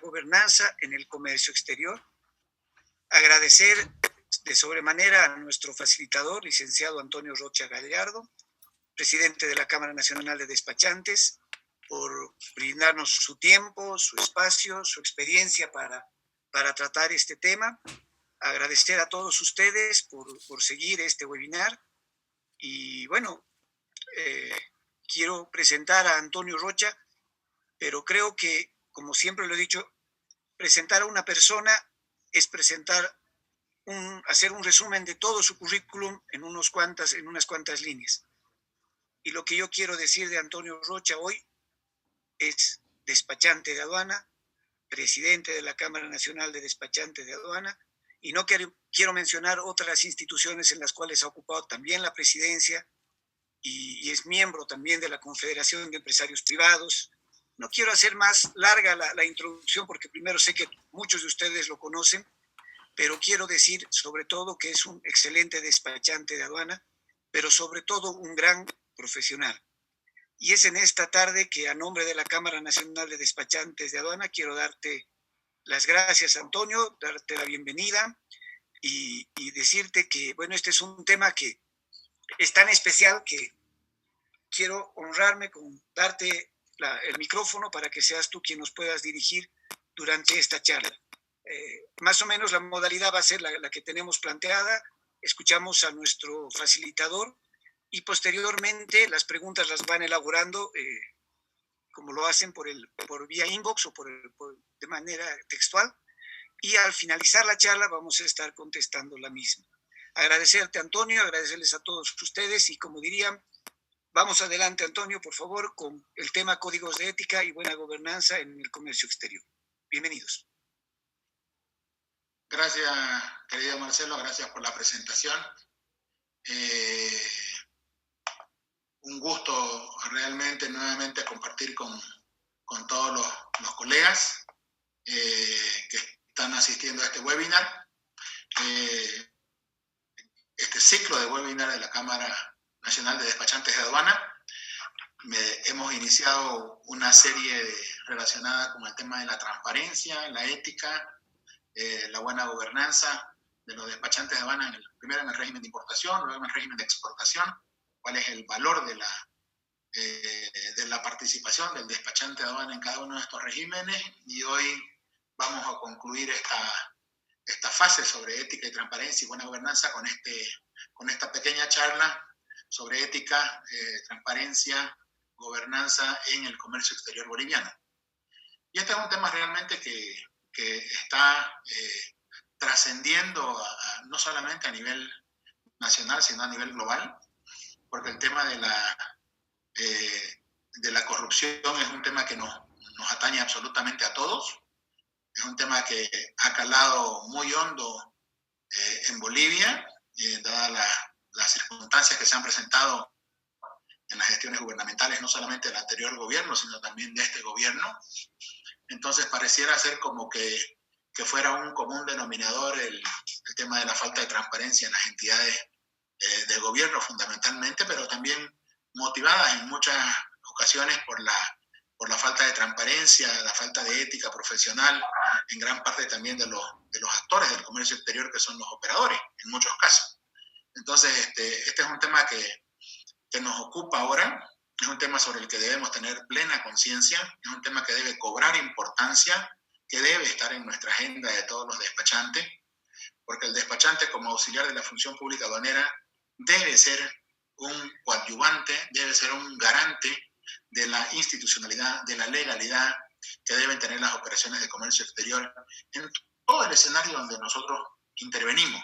gobernanza en el comercio exterior. Agradecer de sobremanera a nuestro facilitador, licenciado Antonio Rocha Gallardo, presidente de la Cámara Nacional de Despachantes, por brindarnos su tiempo, su espacio, su experiencia para tratar este tema. Agradecer a todos ustedes por seguir este webinar. Y bueno, quiero presentar a Antonio Rocha, pero creo que, como siempre lo he dicho, presentar a una persona es hacer un resumen de todo su currículum en unas cuantas líneas. Y lo que yo quiero decir de Antonio Rocha hoy es despachante de aduana, presidente de la Cámara Nacional de Despachantes de Aduana, y no quiero mencionar otras instituciones en las cuales ha ocupado también la presidencia y es miembro también de la Confederación de Empresarios Privados. No quiero hacer más larga la introducción porque primero sé que muchos de ustedes lo conocen, pero quiero decir sobre todo que es un excelente despachante de aduana, pero sobre todo un gran profesional. Y es en esta tarde que a nombre de la Cámara Nacional de Despachantes de Aduana quiero darte las gracias, Antonio, darte la bienvenida y decirte que, bueno, este es un tema que es tan especial que quiero honrarme con darte el micrófono para que seas tú quien nos puedas dirigir durante esta charla. Más o menos la modalidad va a ser la que tenemos planteada. Escuchamos a nuestro facilitador y posteriormente las preguntas las van elaborando como lo hacen por vía inbox o de manera textual, y al finalizar la charla vamos a estar contestando la misma. Agradecerte, Antonio, agradecerles a todos ustedes y, como dirían, vamos adelante, Antonio, por favor, con el tema códigos de ética y buena gobernanza en el comercio exterior. Bienvenidos. Gracias, querido Marcelo, gracias por la presentación. Un gusto realmente nuevamente compartir con todos los colegas que están asistiendo a este webinar. Este ciclo de webinar de la Cámara Nacional de Despachantes de Aduana. Hemos iniciado una serie relacionada con el tema de la transparencia, la ética, la buena gobernanza de los despachantes de aduana, primero en el régimen de importación, luego en el régimen de exportación, cuál es el valor de la participación del despachante de aduana en cada uno de estos regímenes, y hoy vamos a concluir esta fase sobre ética y transparencia y buena gobernanza con esta pequeña charla sobre ética, transparencia, gobernanza en el comercio exterior boliviano. Y este es un tema realmente que está trascendiendo no solamente a nivel nacional, sino a nivel global, porque el tema de la corrupción es un tema que nos atañe absolutamente a todos. Es un tema que ha calado muy hondo en Bolivia, dadas las circunstancias que se han presentado en las gestiones gubernamentales, no solamente del anterior gobierno, sino también de este gobierno. Entonces pareciera ser como que fuera un común denominador el tema de la falta de transparencia en las entidades de gobierno fundamentalmente, pero también motivadas en muchas ocasiones por la falta de transparencia, la falta de ética profesional, en gran parte también de los actores del comercio exterior, que son los operadores, en muchos casos. Entonces, este es un tema que nos ocupa ahora, es un tema sobre el que debemos tener plena conciencia, es un tema que debe cobrar importancia, que debe estar en nuestra agenda de todos los despachantes, porque el despachante como auxiliar de la función pública aduanera debe ser un coadyuvante, debe ser un garante de la institucionalidad, de la legalidad que deben tener las operaciones de comercio exterior en todo el escenario donde nosotros intervenimos,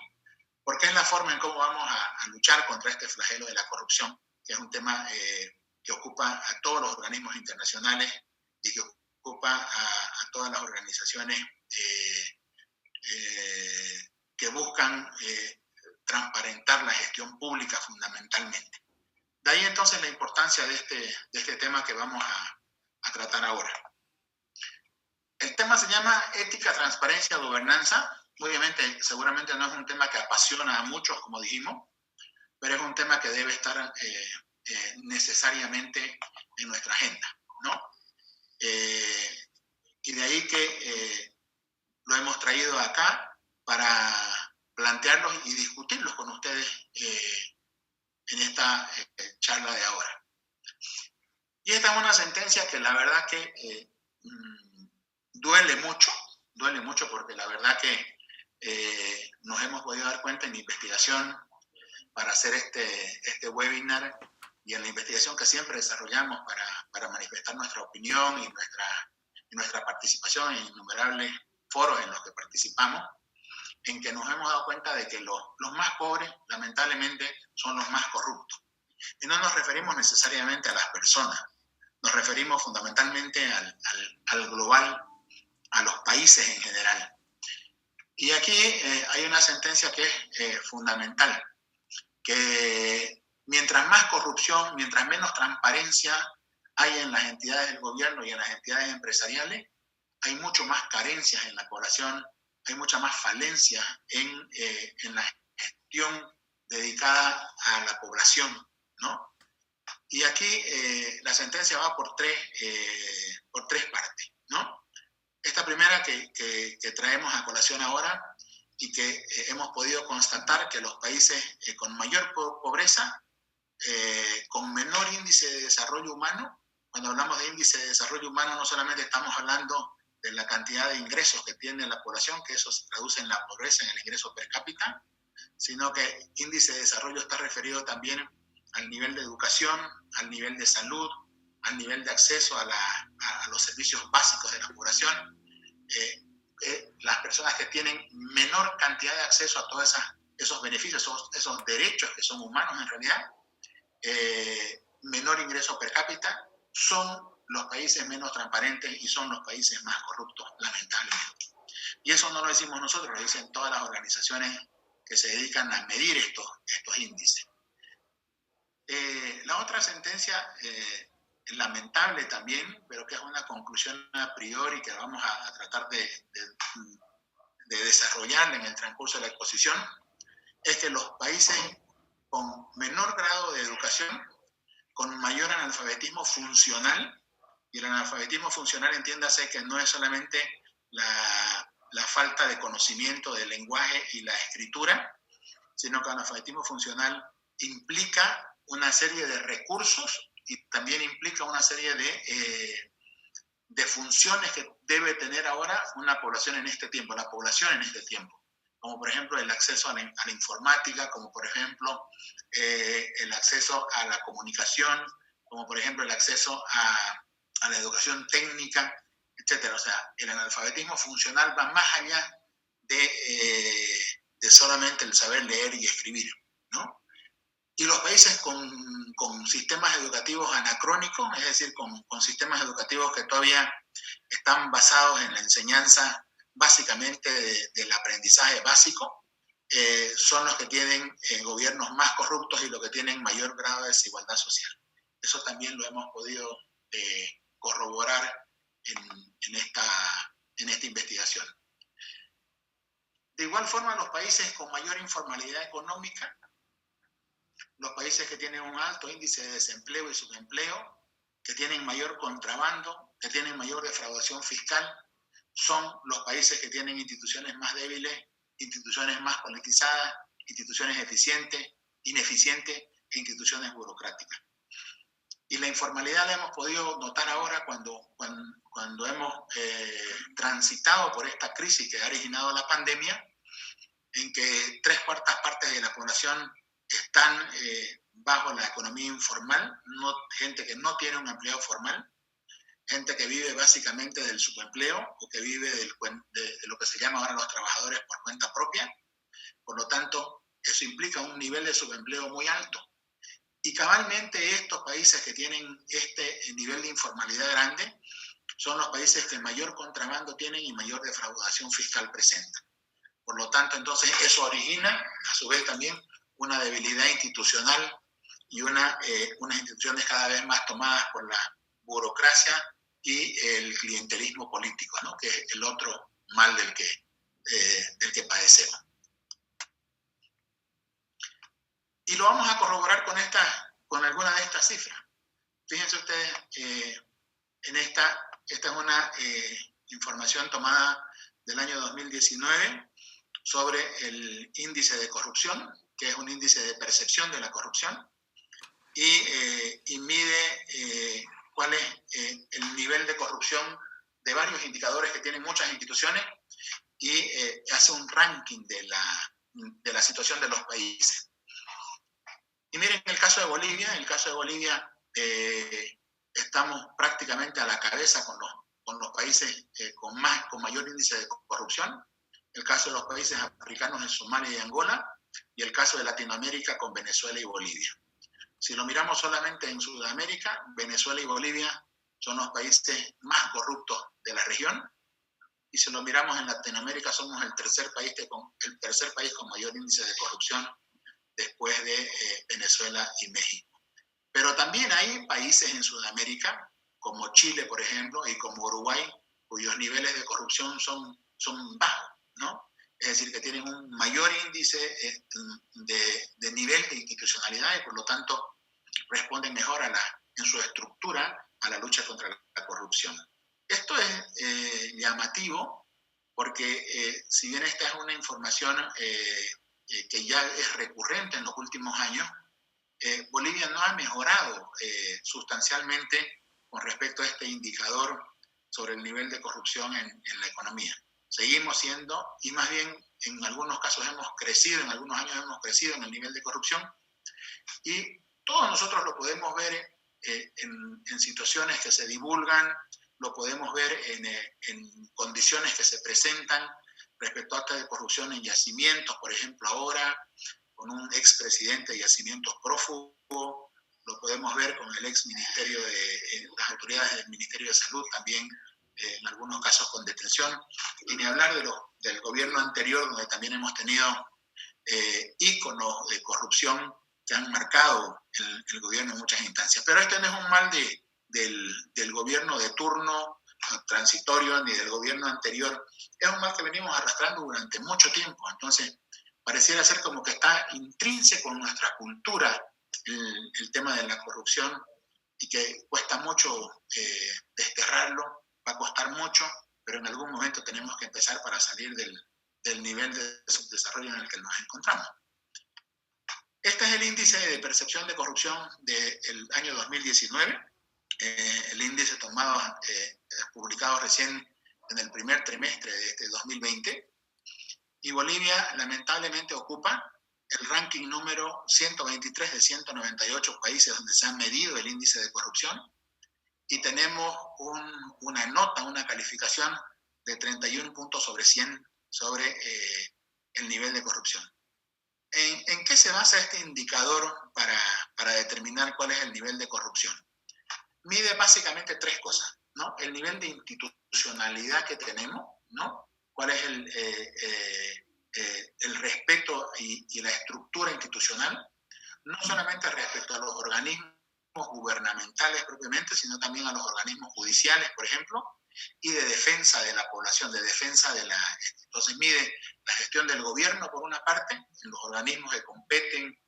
porque es la forma en cómo vamos a luchar contra este flagelo de la corrupción, que es un tema que ocupa a todos los organismos internacionales y que ocupa a todas las organizaciones que buscan transparentar la gestión pública fundamentalmente. De ahí entonces la importancia de este tema que vamos a tratar ahora. El tema se llama ética, transparencia, gobernanza. Obviamente, seguramente no es un tema que apasiona a muchos, como dijimos, pero es un tema que debe estar necesariamente en nuestra agenda, ¿no? Y de ahí que lo hemos traído acá para plantearlos y discutirlos con ustedes en esta charla de ahora. Y esta es una sentencia que la verdad que duele mucho porque la verdad que nos hemos podido dar cuenta en la investigación para hacer este webinar y en la investigación que siempre desarrollamos para manifestar nuestra opinión y nuestra participación en innumerables foros en los que participamos, en que nos hemos dado cuenta de que los más pobres, lamentablemente, son los más corruptos. Y no nos referimos necesariamente a las personas, nos referimos fundamentalmente al global, a los países en general. Y aquí hay una sentencia que es fundamental, que mientras más corrupción, mientras menos transparencia hay en las entidades del gobierno y en las entidades empresariales, hay mucho más carencias en la población, hay mucha más falencia en la gestión dedicada a la población, ¿no? Y aquí la sentencia va por tres partes, ¿no? Esta primera que traemos a colación ahora y que hemos podido constatar que los países con mayor pobreza, con menor índice de desarrollo humano, cuando hablamos de índice de desarrollo humano no solamente estamos hablando de la cantidad de ingresos que tiene la población, que eso se traduce en la pobreza, en el ingreso per cápita, sino que índice de desarrollo está referido también al nivel de educación, al nivel de salud, al nivel de acceso a los servicios básicos de la población. Las personas que tienen menor cantidad de acceso a todos esos beneficios, esos derechos que son humanos en realidad, menor ingreso per cápita, son los países menos transparentes y son los países más corruptos, lamentablemente. Y eso no lo decimos nosotros, lo dicen todas las organizaciones que se dedican a medir estos índices. La otra sentencia, lamentable también, pero que es una conclusión a priori que vamos a tratar de desarrollar en el transcurso de la exposición, es que los países con menor grado de educación, con mayor analfabetismo funcional, y el analfabetismo funcional entiéndase que no es solamente la falta de conocimiento del lenguaje y la escritura, sino que el analfabetismo funcional implica una serie de recursos y también implica una serie de funciones que debe tener ahora una población en este tiempo, la población en este tiempo, como por ejemplo el acceso a la informática, como por ejemplo el acceso a la comunicación, como por ejemplo el acceso a la educación técnica, etc. O sea, el analfabetismo funcional va más allá de solamente el saber leer y escribir, ¿no? Y los países con sistemas educativos anacrónicos, es decir, con sistemas educativos que todavía están basados en la enseñanza básicamente del aprendizaje básico, son los que tienen gobiernos más corruptos y los que tienen mayor grado de desigualdad social. Eso también lo hemos podido corroborar en esta investigación. De igual forma, los países con mayor informalidad económica, los países que tienen un alto índice de desempleo y subempleo, que tienen mayor contrabando, que tienen mayor defraudación fiscal, son los países que tienen instituciones más débiles, instituciones más politizadas, instituciones ineficientes e instituciones burocráticas. Y la informalidad la hemos podido notar ahora cuando hemos transitado por esta crisis que ha originado la pandemia, en que 3/4 partes de la población están bajo la economía informal, gente que no tiene un empleo formal, gente que vive básicamente del subempleo o que vive de lo que se llama ahora los trabajadores por cuenta propia. Por lo tanto, eso implica un nivel de subempleo muy alto. Y cabalmente estos países que tienen este nivel de informalidad grande son los países que mayor contrabando tienen y mayor defraudación fiscal presentan. Por lo tanto, entonces, eso origina, a su vez, también una debilidad institucional y unas instituciones cada vez más tomadas por la burocracia y el clientelismo político, ¿no? Que es el otro mal del que padecemos. Y lo vamos a corroborar con alguna de estas cifras. Fíjense ustedes, esta es información tomada del año 2019 sobre el índice de corrupción, que es un índice de percepción de la corrupción, y mide cuál es el nivel de corrupción de varios indicadores que tienen muchas instituciones y hace un ranking de la situación de los países. Y miren el caso de Bolivia. En el caso de Bolivia estamos prácticamente a la cabeza con los países con mayor índice de corrupción. El caso de los países africanos en Somalia y Angola, y el caso de Latinoamérica con Venezuela y Bolivia. Si lo miramos solamente en Sudamérica, Venezuela y Bolivia son los países más corruptos de la región, y si lo miramos en Latinoamérica somos el tercer país con mayor índice de corrupción después de Venezuela y México. Pero también hay países en Sudamérica, como Chile, por ejemplo, y como Uruguay, cuyos niveles de corrupción son bajos, ¿no? Es decir, que tienen un mayor índice de nivel de institucionalidad y por lo tanto responden mejor en su estructura a la lucha contra la corrupción. Esto es llamativo porque si bien esta es una información que ya es recurrente en los últimos años, Bolivia no ha mejorado sustancialmente con respecto a este indicador sobre el nivel de corrupción en la economía. Seguimos siendo, y más bien en algunos casos hemos crecido, en algunos años hemos crecido en el nivel de corrupción, y todos nosotros lo podemos ver en situaciones que se divulgan, lo podemos ver en condiciones que se presentan respecto a actos de corrupción en yacimientos, por ejemplo ahora, con un expresidente de yacimientos prófugo, lo podemos ver con el exministerio las autoridades del Ministerio de Salud también, en algunos casos con detención, y ni hablar del gobierno anterior, donde también hemos tenido íconos de corrupción que han marcado el gobierno en muchas instancias. Pero este no es un mal del gobierno de turno transitorio ni del gobierno anterior, es un mal que venimos arrastrando durante mucho tiempo. Entonces pareciera ser como que está intrínseco en nuestra cultura el tema de la corrupción, y que cuesta mucho desterrarlo, va a costar mucho, pero en algún momento tenemos que empezar para salir del nivel de subdesarrollo en el que nos encontramos. Este es el índice de percepción de corrupción del año 2019, el índice publicado recién en el primer trimestre de este 2020, y Bolivia lamentablemente ocupa el ranking número 123 de 198 países donde se ha medido el índice de corrupción, y tenemos una calificación de 31 puntos sobre 100 sobre el nivel de corrupción. ¿En qué se basa este indicador para determinar cuál es el nivel de corrupción? Mide básicamente tres cosas, ¿no? El nivel de institucionalidad que tenemos, ¿no? ¿Cuál es el respeto y la estructura institucional? No solamente respecto a los organismos gubernamentales propiamente, sino también a los organismos judiciales, por ejemplo, y de defensa de la población, entonces mide la gestión del gobierno por una parte, en los organismos que competen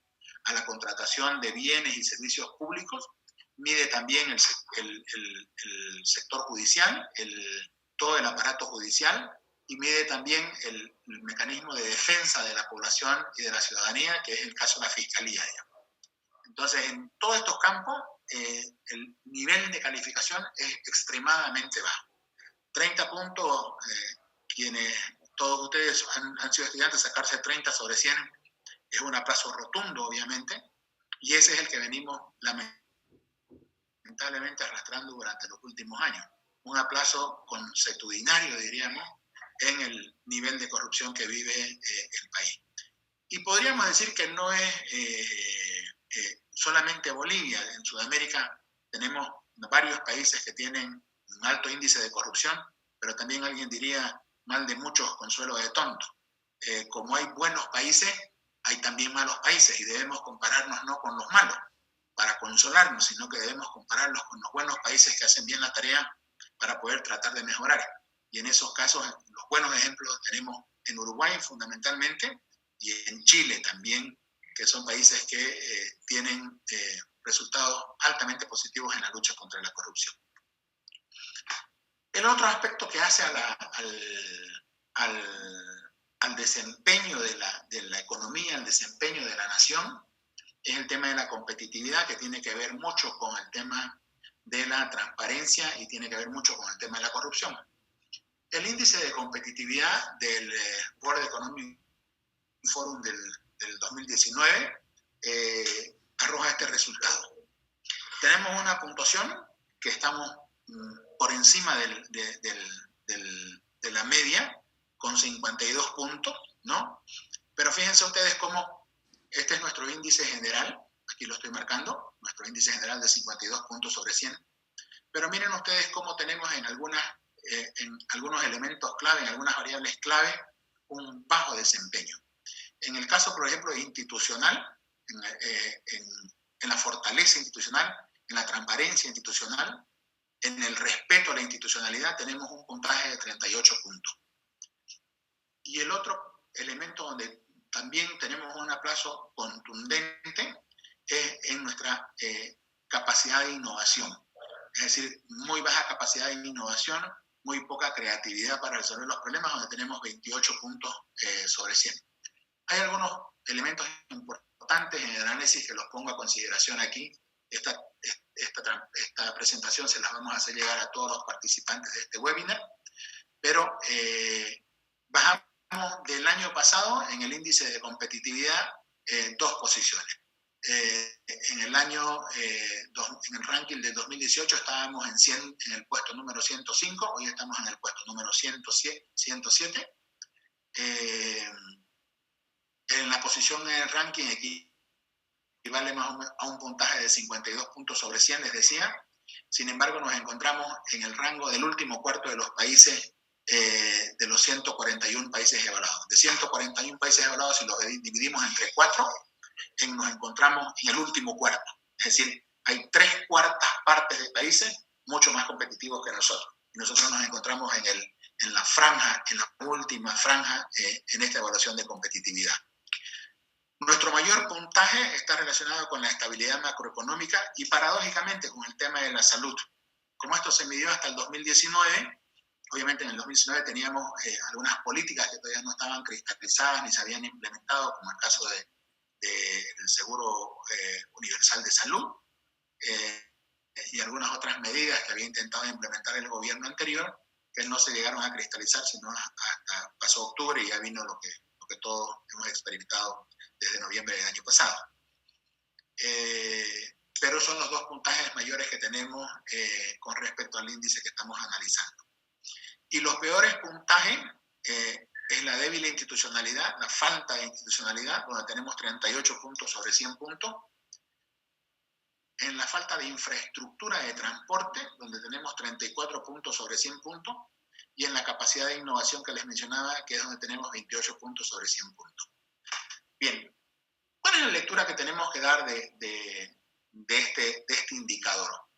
a la contratación de bienes y servicios públicos, mide también el sector judicial, todo el aparato judicial, y mide también el mecanismo de defensa de la población y de la ciudadanía, que es el caso de la Fiscalía, digamos. Entonces, en todos estos campos, el nivel de calificación es extremadamente bajo. 30 puntos, todos ustedes han sido estudiantes, sacarse 30 sobre 100 es un aplazo rotundo, obviamente, y ese es el que venimos lamentablemente arrastrando durante los últimos años. Un aplazo consuetudinario, diríamos, en el nivel de corrupción que vive el país. Y podríamos decir que no es solamente Bolivia. En Sudamérica tenemos varios países que tienen un alto índice de corrupción, pero también alguien diría mal de muchos consuelo de tonto. Como hay buenos países, hay también malos países, y debemos compararnos no con los malos para consolarnos, sino que debemos compararlos con los buenos países que hacen bien la tarea para poder tratar de mejorar. Y en esos casos, los buenos ejemplos los tenemos en Uruguay fundamentalmente, y en Chile también, que son países que tienen resultados altamente positivos en la lucha contra la corrupción. El otro aspecto que hace al desempeño de la economía, al desempeño de la nación, es el tema de la competitividad, que tiene que ver mucho con el tema de la transparencia y tiene que ver mucho con el tema de la corrupción. El índice de competitividad del World Economic Forum del 2019 arroja este resultado. Tenemos una puntuación que estamos por encima de la media, con 52 puntos, ¿no? Pero fíjense ustedes cómo este es nuestro índice general, aquí lo estoy marcando, nuestro índice general de 52 puntos sobre 100, pero miren ustedes cómo tenemos en algunos elementos clave, en algunas variables clave, un bajo desempeño. En el caso, por ejemplo, institucional, en la fortaleza institucional, en la transparencia institucional, en el respeto a la institucionalidad, tenemos un puntaje de 38 puntos. Y el otro elemento donde también tenemos un aplazo contundente es en nuestra capacidad de innovación. Es decir, muy baja capacidad de innovación, muy poca creatividad para resolver los problemas, donde tenemos 28 puntos sobre 100. Hay algunos elementos importantes en el análisis que los pongo a consideración aquí. Esta presentación se las vamos a hacer llegar a todos los participantes de este webinar, pero bajamos del año pasado en el índice de competitividad 2 posiciones. En el ranking del 2018 estábamos en el puesto número 105, hoy estamos en el puesto número 107. En la posición en el ranking equivale más o menos a un puntaje de 52 puntos sobre 100, les decía. Sin embargo, nos encontramos en el rango del último cuarto de los países, de los 141 países evaluados. De 141 países evaluados, si los dividimos entre 4, nos encontramos en el último cuarto. Es decir, hay 3/4 partes de países mucho más competitivos que nosotros. Y nosotros nos encontramos en la última franja en esta evaluación de competitividad. Nuestro mayor puntaje está relacionado con la estabilidad macroeconómica y paradójicamente con el tema de la salud. Como esto se midió hasta el 2019, obviamente en el 2019 teníamos algunas políticas que todavía no estaban cristalizadas ni se habían implementado, como el caso del Seguro Universal de Salud y algunas otras medidas que había intentado implementar el gobierno anterior, que no se llegaron a cristalizar, sino hasta pasó octubre y ya vino lo que todos hemos experimentado desde noviembre del año pasado. Pero son los 2 puntajes mayores que tenemos con respecto al índice que estamos analizando. Y los peores puntajes es la débil institucionalidad, la falta de institucionalidad, donde tenemos 38 puntos sobre 100 puntos. En la falta de infraestructura de transporte, donde tenemos 34 puntos sobre 100 puntos. Y en la capacidad de innovación que les mencionaba, que es donde tenemos 28 puntos sobre 100 puntos. Bien, ¿cuál es la lectura que tenemos que dar de este indicador?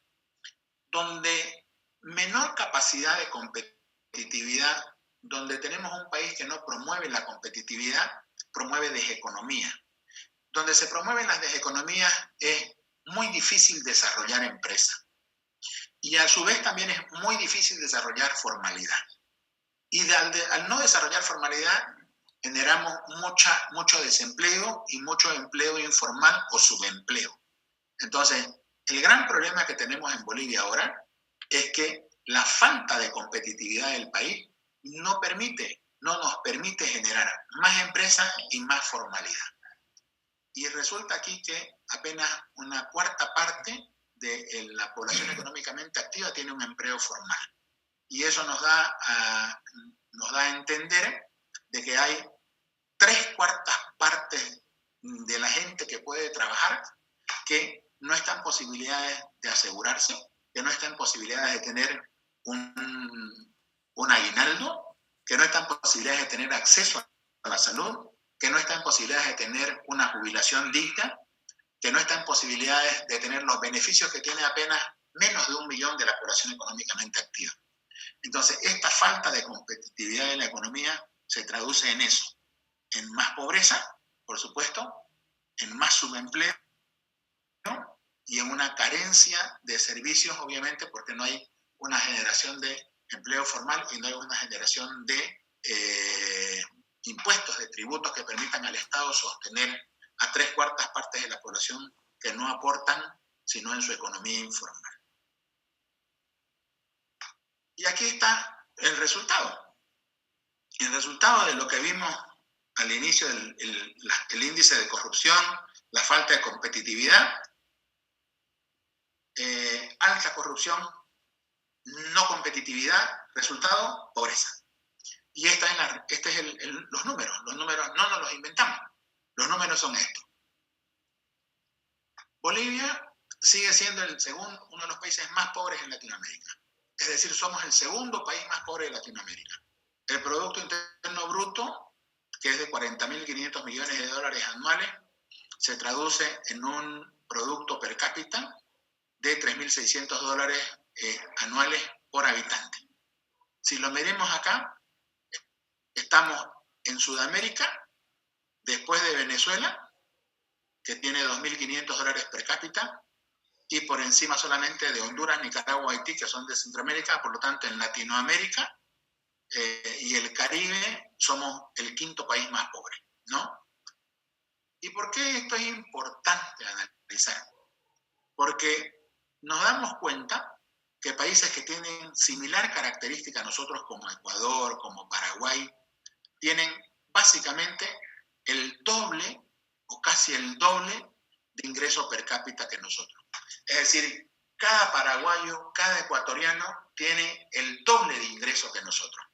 Donde menor capacidad de competitividad, donde tenemos un país que no promueve la competitividad, promueve deseconomía. Donde se promueven las deseconomías es muy difícil desarrollar empresas. Y a su vez también es muy difícil desarrollar formalidad. Y al no desarrollar formalidad, generamos mucho desempleo y mucho empleo informal o subempleo. Entonces, el gran problema que tenemos en Bolivia ahora es que la falta de competitividad del país no nos permite generar más empresas y más formalidad. Y resulta aquí que apenas una 1/4 parte de la población económicamente activa tiene un empleo formal. Y eso nos da a entender de que hay 3/4 partes de la gente que puede trabajar que no está en posibilidades de asegurarse, que no está en posibilidades de tener un aguinaldo, que no está en posibilidades de tener acceso a la salud, que no está en posibilidades de tener una jubilación digna, que no está en posibilidades de tener los beneficios que tiene apenas menos de 1 millón de la población económicamente activa. Entonces, esta falta de competitividad de la economía se traduce en eso, en más pobreza, por supuesto, en más subempleo, ¿no? Y en una carencia de servicios, obviamente, porque no hay una generación de empleo formal y no hay una generación de impuestos, de tributos que permitan al Estado sostener a 3/4 partes de la población que no aportan sino en su economía informal. Y aquí está el resultado. El resultado de lo que vimos al inicio, el índice de corrupción, la falta de competitividad, alta corrupción, no competitividad, resultado, pobreza. Y este es los números no nos los inventamos, los números son estos. Bolivia sigue siendo uno de los países más pobres en Latinoamérica. Es decir, somos el segundo país más pobre de Latinoamérica. El Producto Interno Bruto, que es de 40.500 millones de dólares anuales, se traduce en un producto per cápita de 3.600 dólares anuales por habitante. Si lo medimos acá, estamos en Sudamérica, después de Venezuela, que tiene 2.500 dólares per cápita, y por encima solamente de Honduras, Nicaragua, Haití, que son de Centroamérica. Por lo tanto, en Latinoamérica y el Caribe somos el quinto país más pobre, ¿no? ¿Y por qué esto es importante analizar? Porque nos damos cuenta que países que tienen similar característica a nosotros, como Ecuador, como Paraguay, tienen básicamente el doble o casi el doble de ingreso per cápita que nosotros. Es decir, cada paraguayo, cada ecuatoriano tiene el doble de ingreso que nosotros.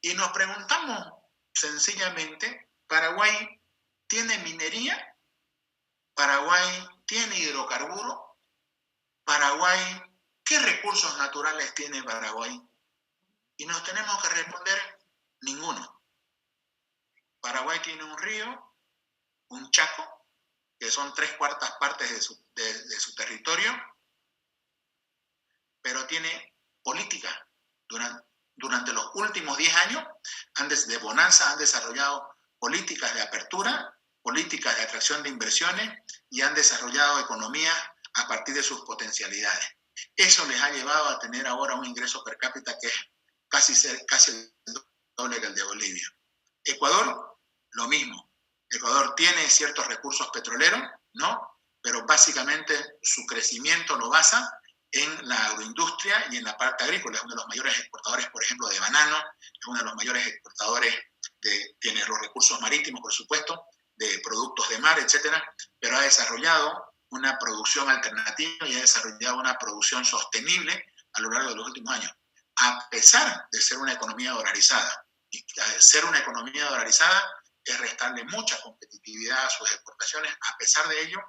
Y nos preguntamos sencillamente, ¿Paraguay tiene minería? ¿Paraguay tiene hidrocarburo? ¿Paraguay qué recursos naturales tiene Paraguay? Y nos tenemos que responder, ninguno. Paraguay tiene un río, un Chaco, que son 3/4 partes de su territorio, pero tiene política. Durante los últimos 10 años de bonanza han desarrollado políticas de apertura, políticas de atracción de inversiones y han desarrollado economías a partir de sus potencialidades. Eso les ha llevado a tener ahora un ingreso per cápita que es casi el doble que el de Bolivia. Ecuador, lo mismo. Ecuador tiene ciertos recursos petroleros, ¿no? Pero básicamente su crecimiento lo basa en la agroindustria y en la parte agrícola. Es uno de los mayores exportadores, por ejemplo, de banano, es uno de los mayores exportadores tiene los recursos marítimos, por supuesto, de productos de mar, etcétera, pero ha desarrollado una producción alternativa y ha desarrollado una producción sostenible a lo largo de los últimos años, a pesar de ser una economía dolarizada. Y ser una economía dolarizada es restarle mucha competitividad a sus exportaciones. A pesar de ello,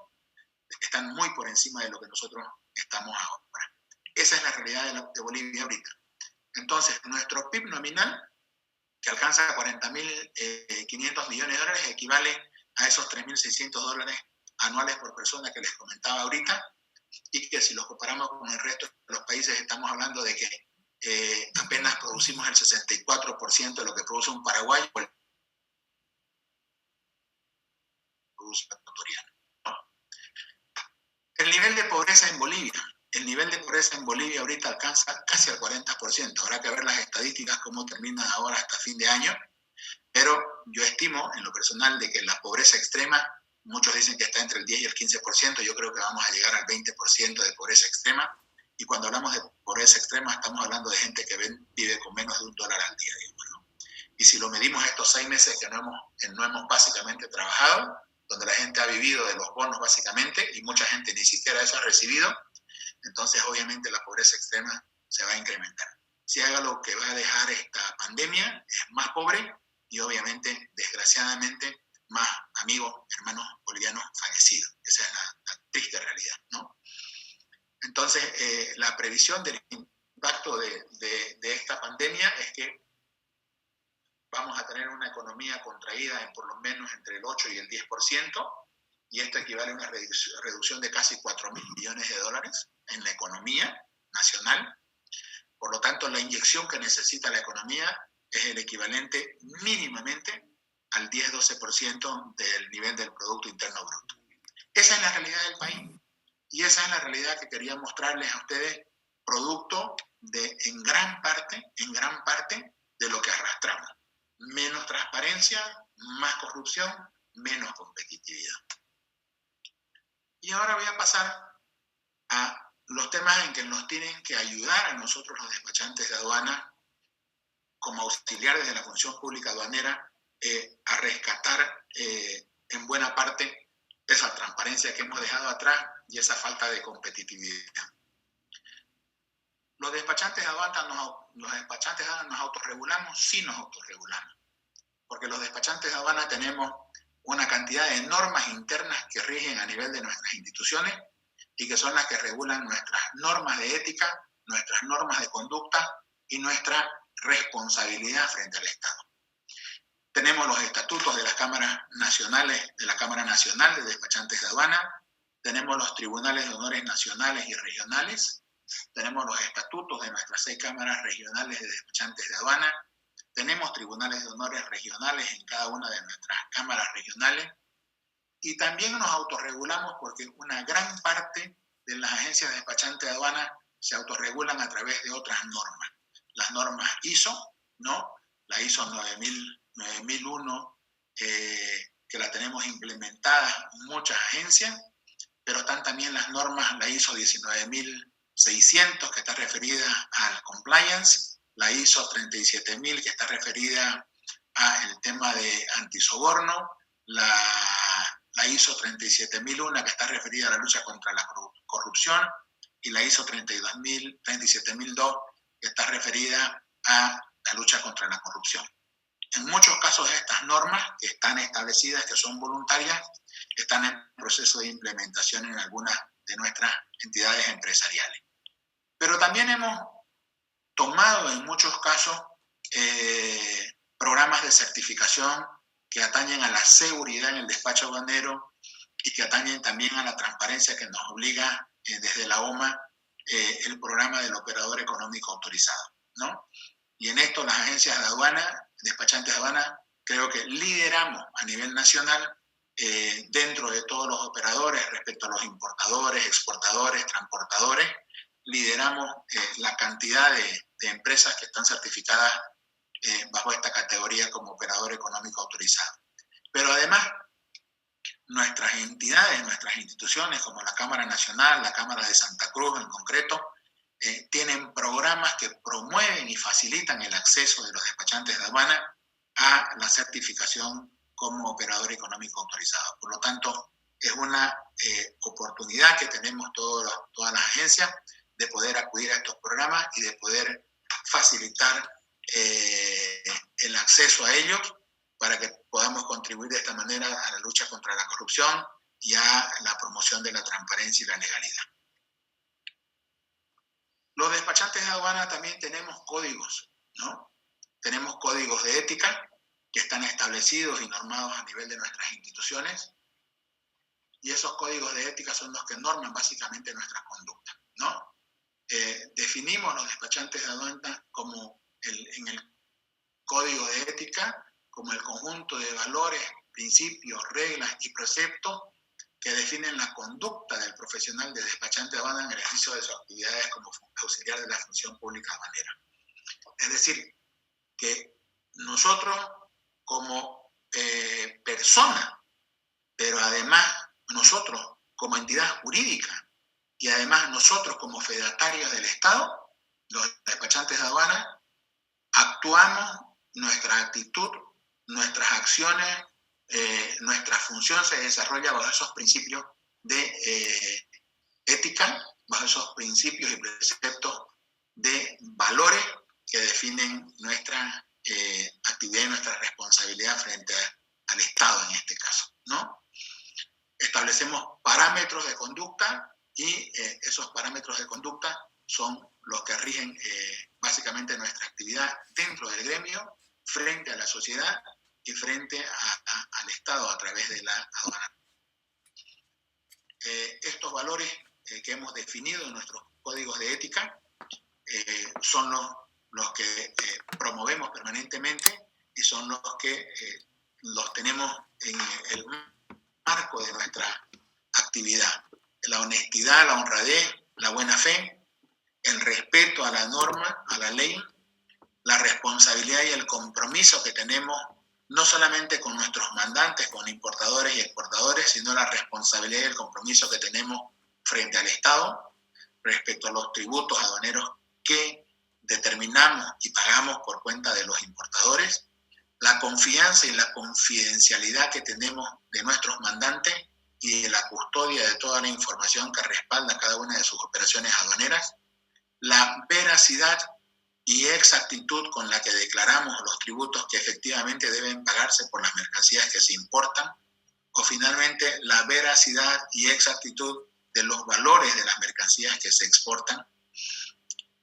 están muy por encima de lo que nosotros estamos ahora. Esa es la realidad de Bolivia ahorita. Entonces, nuestro PIB nominal, que alcanza 40.500 millones de dólares, equivale a esos 3.600 dólares anuales por persona que les comentaba ahorita, y que si los comparamos con el resto de los países, estamos hablando de que apenas producimos el 64% de lo que produce un paraguayo o el produce un ecuatoriano. El nivel de pobreza en Bolivia. El nivel de pobreza en Bolivia ahorita alcanza casi el 40%. Habrá que ver las estadísticas, cómo terminan ahora hasta fin de año. Pero yo estimo, en lo personal, de que la pobreza extrema, muchos dicen que está entre el 10 y el 15%. Yo creo que vamos a llegar al 20% de pobreza extrema. Y cuando hablamos de pobreza extrema, estamos hablando de gente que vive con menos de $1 al día, digamos, ¿no? Y si lo medimos estos 6 meses que no hemos básicamente trabajado, donde la gente ha vivido de los bonos básicamente, y mucha gente ni siquiera eso ha recibido, entonces obviamente la pobreza extrema se va a incrementar. Si haga lo que va a dejar esta pandemia, es más pobre y obviamente, desgraciadamente, más amigos, hermanos bolivianos fallecidos. Esa es la triste realidad, ¿no? Entonces, la previsión del impacto de esta pandemia es que vamos a tener una economía contraída en por lo menos entre el 8 y el 10%, y esto equivale a una reducción de casi 4.000 millones de dólares en la economía nacional. Por lo tanto, la inyección que necesita la economía es el equivalente mínimamente al 10-12% del nivel del Producto Interno Bruto. Esa es la realidad del país, y esa es la realidad que quería mostrarles a ustedes producto de, en gran parte, de lo que arrastramos. Menos transparencia, más corrupción, menos competitividad. Y ahora voy a pasar a los temas en que nos tienen que ayudar a nosotros los despachantes de aduana, como auxiliares de la función pública aduanera, a rescatar en buena parte esa transparencia que hemos dejado atrás y esa falta de competitividad. Los despachantes de aduana nos autorregulamos, sí nos autorregulamos, porque los despachantes de aduana tenemos una cantidad de normas internas que rigen a nivel de nuestras instituciones y que son las que regulan nuestras normas de ética, nuestras normas de conducta y nuestra responsabilidad frente al Estado. Tenemos los estatutos de las cámaras nacionales, de la Cámara Nacional de Despachantes de Aduana, tenemos los tribunales de honores nacionales y regionales, tenemos los estatutos de nuestras 6 cámaras regionales de despachantes de aduana, tenemos tribunales de honores regionales en cada una de nuestras cámaras regionales y también nos autorregulamos porque una gran parte de las agencias de despachantes de aduana se autorregulan a través de otras normas. Las normas ISO, ¿no? La ISO 9001, que la tenemos implementada en muchas agencias, pero están también las normas, la ISO 19600, que está referida al compliance, la ISO 37000, que está referida al tema de antisoborno, la ISO 37001, que está referida a la lucha contra la corrupción, y la ISO 37002, que está referida a la lucha contra la corrupción. En muchos casos estas normas que están establecidas, que son voluntarias, están en proceso de implementación en algunas de nuestras entidades empresariales. Pero también hemos tomado en muchos casos programas de certificación que atañen a la seguridad en el despacho aduanero y que atañen también a la transparencia que nos obliga desde la OMA el programa del operador económico autorizado, ¿no? Y en esto las agencias de aduana, despachantes de aduana, creo que lideramos a nivel nacional dentro de todos los operadores respecto a los importadores, exportadores, transportadores, lideramos la cantidad de empresas que están certificadas bajo esta categoría como operador económico autorizado. Pero además, nuestras entidades, nuestras instituciones como la Cámara Nacional, la Cámara de Santa Cruz en concreto, tienen programas que promueven y facilitan el acceso de los despachantes de aduana a la certificación como operador económico autorizado. Por lo tanto, es una oportunidad que tenemos todas las agencias de poder acudir a estos programas y de poder facilitar el acceso a ellos para que podamos contribuir de esta manera a la lucha contra la corrupción y a la promoción de la transparencia y la legalidad. Los despachantes de aduana también tenemos códigos, ¿no? Tenemos códigos de ética que están establecidos y normados a nivel de nuestras instituciones y esos códigos de ética son los que norman básicamente nuestras conductas, ¿no? Definimos los despachantes de aduana como en el código de ética como el conjunto de valores, principios, reglas y preceptos que definen la conducta del profesional de despachante de aduana en el ejercicio de sus actividades como auxiliar de la función pública aduanera. Es decir, que nosotros como persona, pero además nosotros como entidad jurídica y además nosotros como fedatarios del Estado, los despachantes de aduana, actuamos, nuestra actitud, nuestras acciones, nuestra función se desarrolla bajo esos principios de ética, bajo esos principios y preceptos de valores que definen nuestra actividad y nuestra responsabilidad frente al Estado en este caso, ¿no? Establecemos parámetros de conducta y esos parámetros de conducta son los que rigen básicamente nuestra actividad dentro del gremio, frente a la sociedad y frente al Estado a través de la aduana. Estos valores que hemos definido en nuestros códigos de ética son los que promovemos permanentemente y son los que los tenemos en el marco de nuestra actividad. La honestidad, la honradez, la buena fe, el respeto a la norma, a la ley, la responsabilidad y el compromiso que tenemos no solamente con nuestros mandantes, con importadores y exportadores, sino la responsabilidad y el compromiso que tenemos frente al Estado respecto a los tributos aduaneros que determinamos y pagamos por cuenta de los importadores, la confianza y la confidencialidad que tenemos de nuestros mandantes y de la custodia de toda la información que respalda cada una de sus operaciones aduaneras, la veracidad y exactitud con la que declaramos los tributos que efectivamente deben pagarse por las mercancías que se importan, o finalmente la veracidad y exactitud de los valores de las mercancías que se exportan.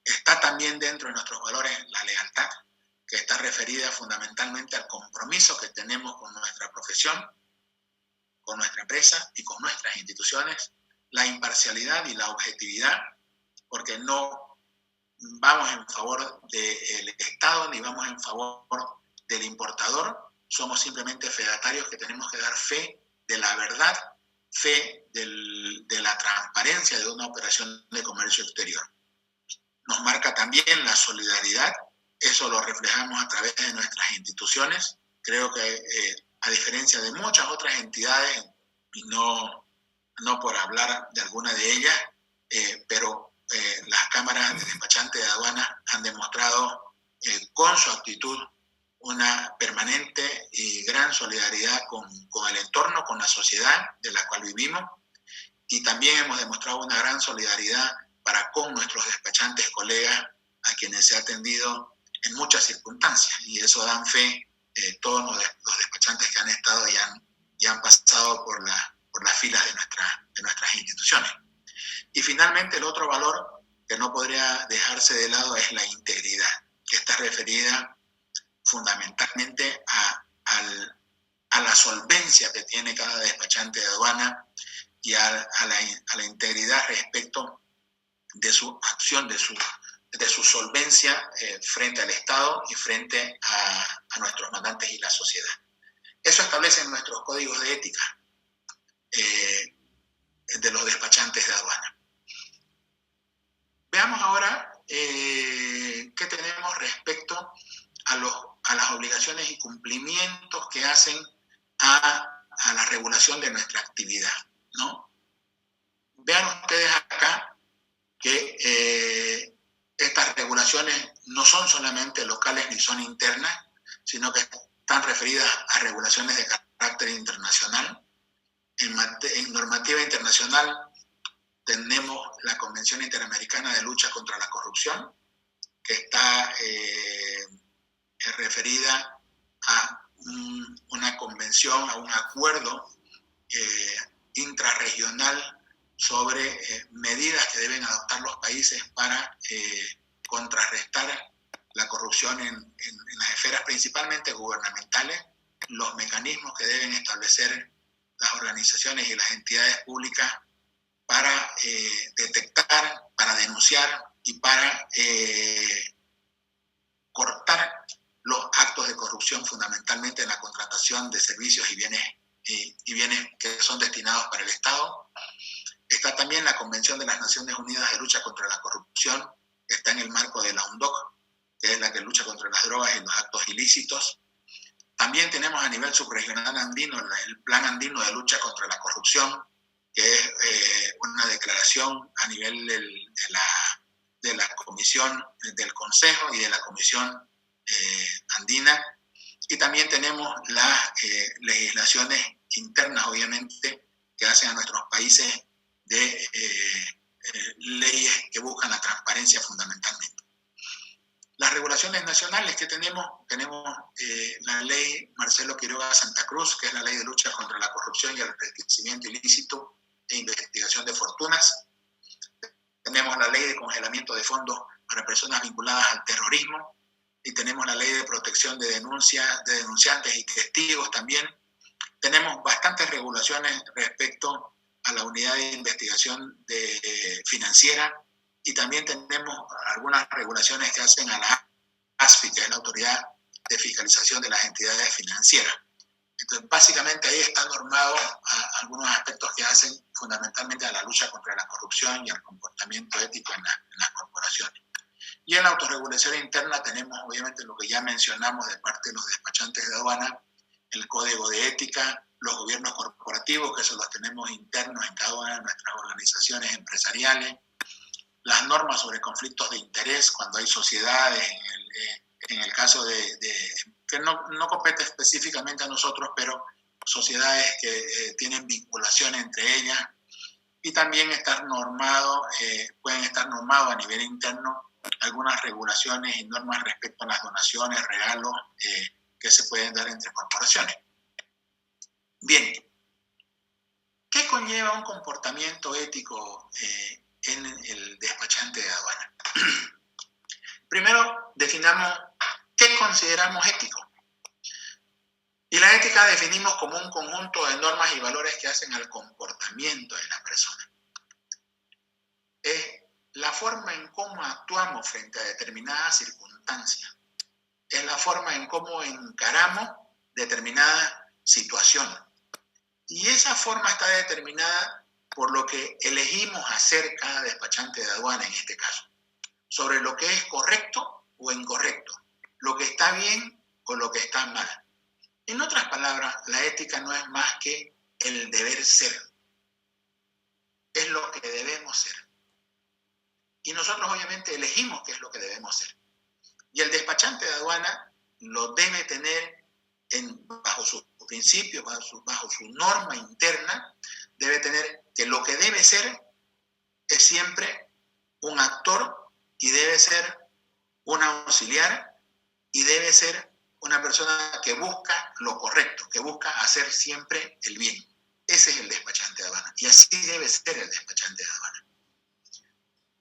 Está también dentro de nuestros valores la lealtad, que está referida fundamentalmente al compromiso que tenemos con nuestra profesión, con nuestra empresa y con nuestras instituciones, la imparcialidad y la objetividad, porque no vamos en favor del Estado ni vamos en favor del importador, somos simplemente fedatarios que tenemos que dar fe de la verdad, fe de la transparencia de una operación de comercio exterior. Nos marca también la solidaridad, eso lo reflejamos a través de nuestras instituciones. Creo que a diferencia de muchas otras entidades, y no por hablar de alguna de ellas, pero las cámaras de despachantes de aduanas han demostrado con su actitud una permanente y gran solidaridad con el entorno, con la sociedad de la cual vivimos, y también hemos demostrado una gran solidaridad para con nuestros despachantes colegas a quienes se ha atendido en muchas circunstancias, y eso dan fe todos los despachantes que han estado y han pasado por las filas de nuestras instituciones. Y finalmente el otro valor que no podría dejarse de lado es la integridad, que está referida fundamentalmente a la solvencia que tiene cada despachante de aduana y a la integridad respecto de su acción, de su solvencia frente al Estado y frente a nuestros mandantes y la sociedad. Eso establece nuestros códigos de ética de los despachantes de aduana. Veamos ahora qué tenemos respecto a las obligaciones y cumplimientos que hacen a la regulación de nuestra actividad, ¿no? Vean ustedes acá que estas regulaciones no son solamente locales ni son internas, sino que están referidas a regulaciones de carácter internacional. En normativa internacional tenemos la Convención Interamericana de Lucha contra la Corrupción, que está referida a una convención, a un acuerdo intrarregional sobre medidas que deben adoptar los países para contrarrestar la corrupción en las esferas principalmente gubernamentales, los mecanismos que deben establecer las organizaciones y las entidades públicas para detectar, para denunciar y para cortar los actos de corrupción, fundamentalmente en la contratación de servicios y bienes que son destinados para el Estado. Está también la Convención de las Naciones Unidas de Lucha contra la Corrupción, que está en el marco de la UNODC, que es la que lucha contra las drogas y los actos ilícitos. También tenemos a nivel subregional andino el Plan Andino de Lucha contra la Corrupción, que es una declaración a nivel de la Comisión del Consejo y de la Comisión Andina. Y también tenemos las legislaciones internas, obviamente, que hacen a nuestros países de leyes que buscan la transparencia fundamentalmente. Las regulaciones nacionales que tenemos la ley Marcelo Quiroga Santa Cruz, que es la ley de lucha contra la corrupción y el enriquecimiento ilícito e investigación de fortunas. Tenemos la ley de congelamiento de fondos para personas vinculadas al terrorismo y tenemos la ley de protección de denunciantes y testigos también. Tenemos bastantes regulaciones respecto a la unidad de investigación financiera y también tenemos algunas regulaciones que hacen a la ASFI, que es la Autoridad de Fiscalización de las Entidades Financieras. Entonces, básicamente ahí están normados algunos aspectos que hacen fundamentalmente a la lucha contra la corrupción y al comportamiento ético en las corporaciones. corporaciones. Y en la autorregulación interna tenemos obviamente lo que ya mencionamos de parte de los despachantes de aduana, el código de ética, los gobiernos corporativos, que eso los tenemos internos en cada una de nuestras organizaciones empresariales, las normas sobre conflictos de interés cuando hay sociedades, en el caso que no compete específicamente a nosotros, pero sociedades que tienen vinculación entre ellas, y también pueden estar normados a nivel interno algunas regulaciones y normas respecto a las donaciones, regalos que se pueden dar entre corporaciones. Bien, ¿qué conlleva un comportamiento ético en el despachante de aduana? Primero, definamos qué consideramos ético. Y la ética definimos como un conjunto de normas y valores que hacen al comportamiento de la persona. Es la forma en cómo actuamos frente a determinadas circunstancias. Es la forma en cómo encaramos determinada situación. Y esa forma está determinada por lo que elegimos hacer cada despachante de aduana en este caso, sobre lo que es correcto o incorrecto, lo que está bien o lo que está mal. En otras palabras, la ética no es más que el deber ser. Es lo que debemos ser. Y nosotros obviamente elegimos qué es lo que debemos ser. Y el despachante de aduana lo debe tener bajo sus principios, bajo su norma interna, debe tener que lo que debe ser es siempre un actor y debe ser un auxiliar y debe ser una persona que busca lo correcto, que busca hacer siempre el bien. Ese es el despachante de aduana y así debe ser el despachante de aduana.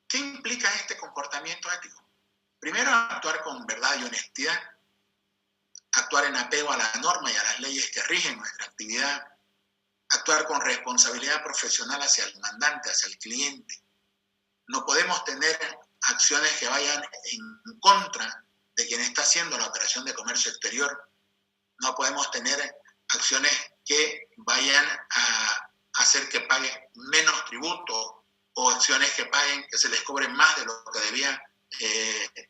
¿Qué implica este comportamiento ético? Primero, actuar con verdad y honestidad, actuar en apego a la norma y a las leyes que rigen nuestra actividad, actuar con responsabilidad profesional hacia el mandante, hacia el cliente. No podemos tener acciones que vayan en contra de quien está haciendo la operación de comercio exterior. No podemos tener acciones que vayan a hacer que paguen menos tributo o acciones que se les cobre más de lo que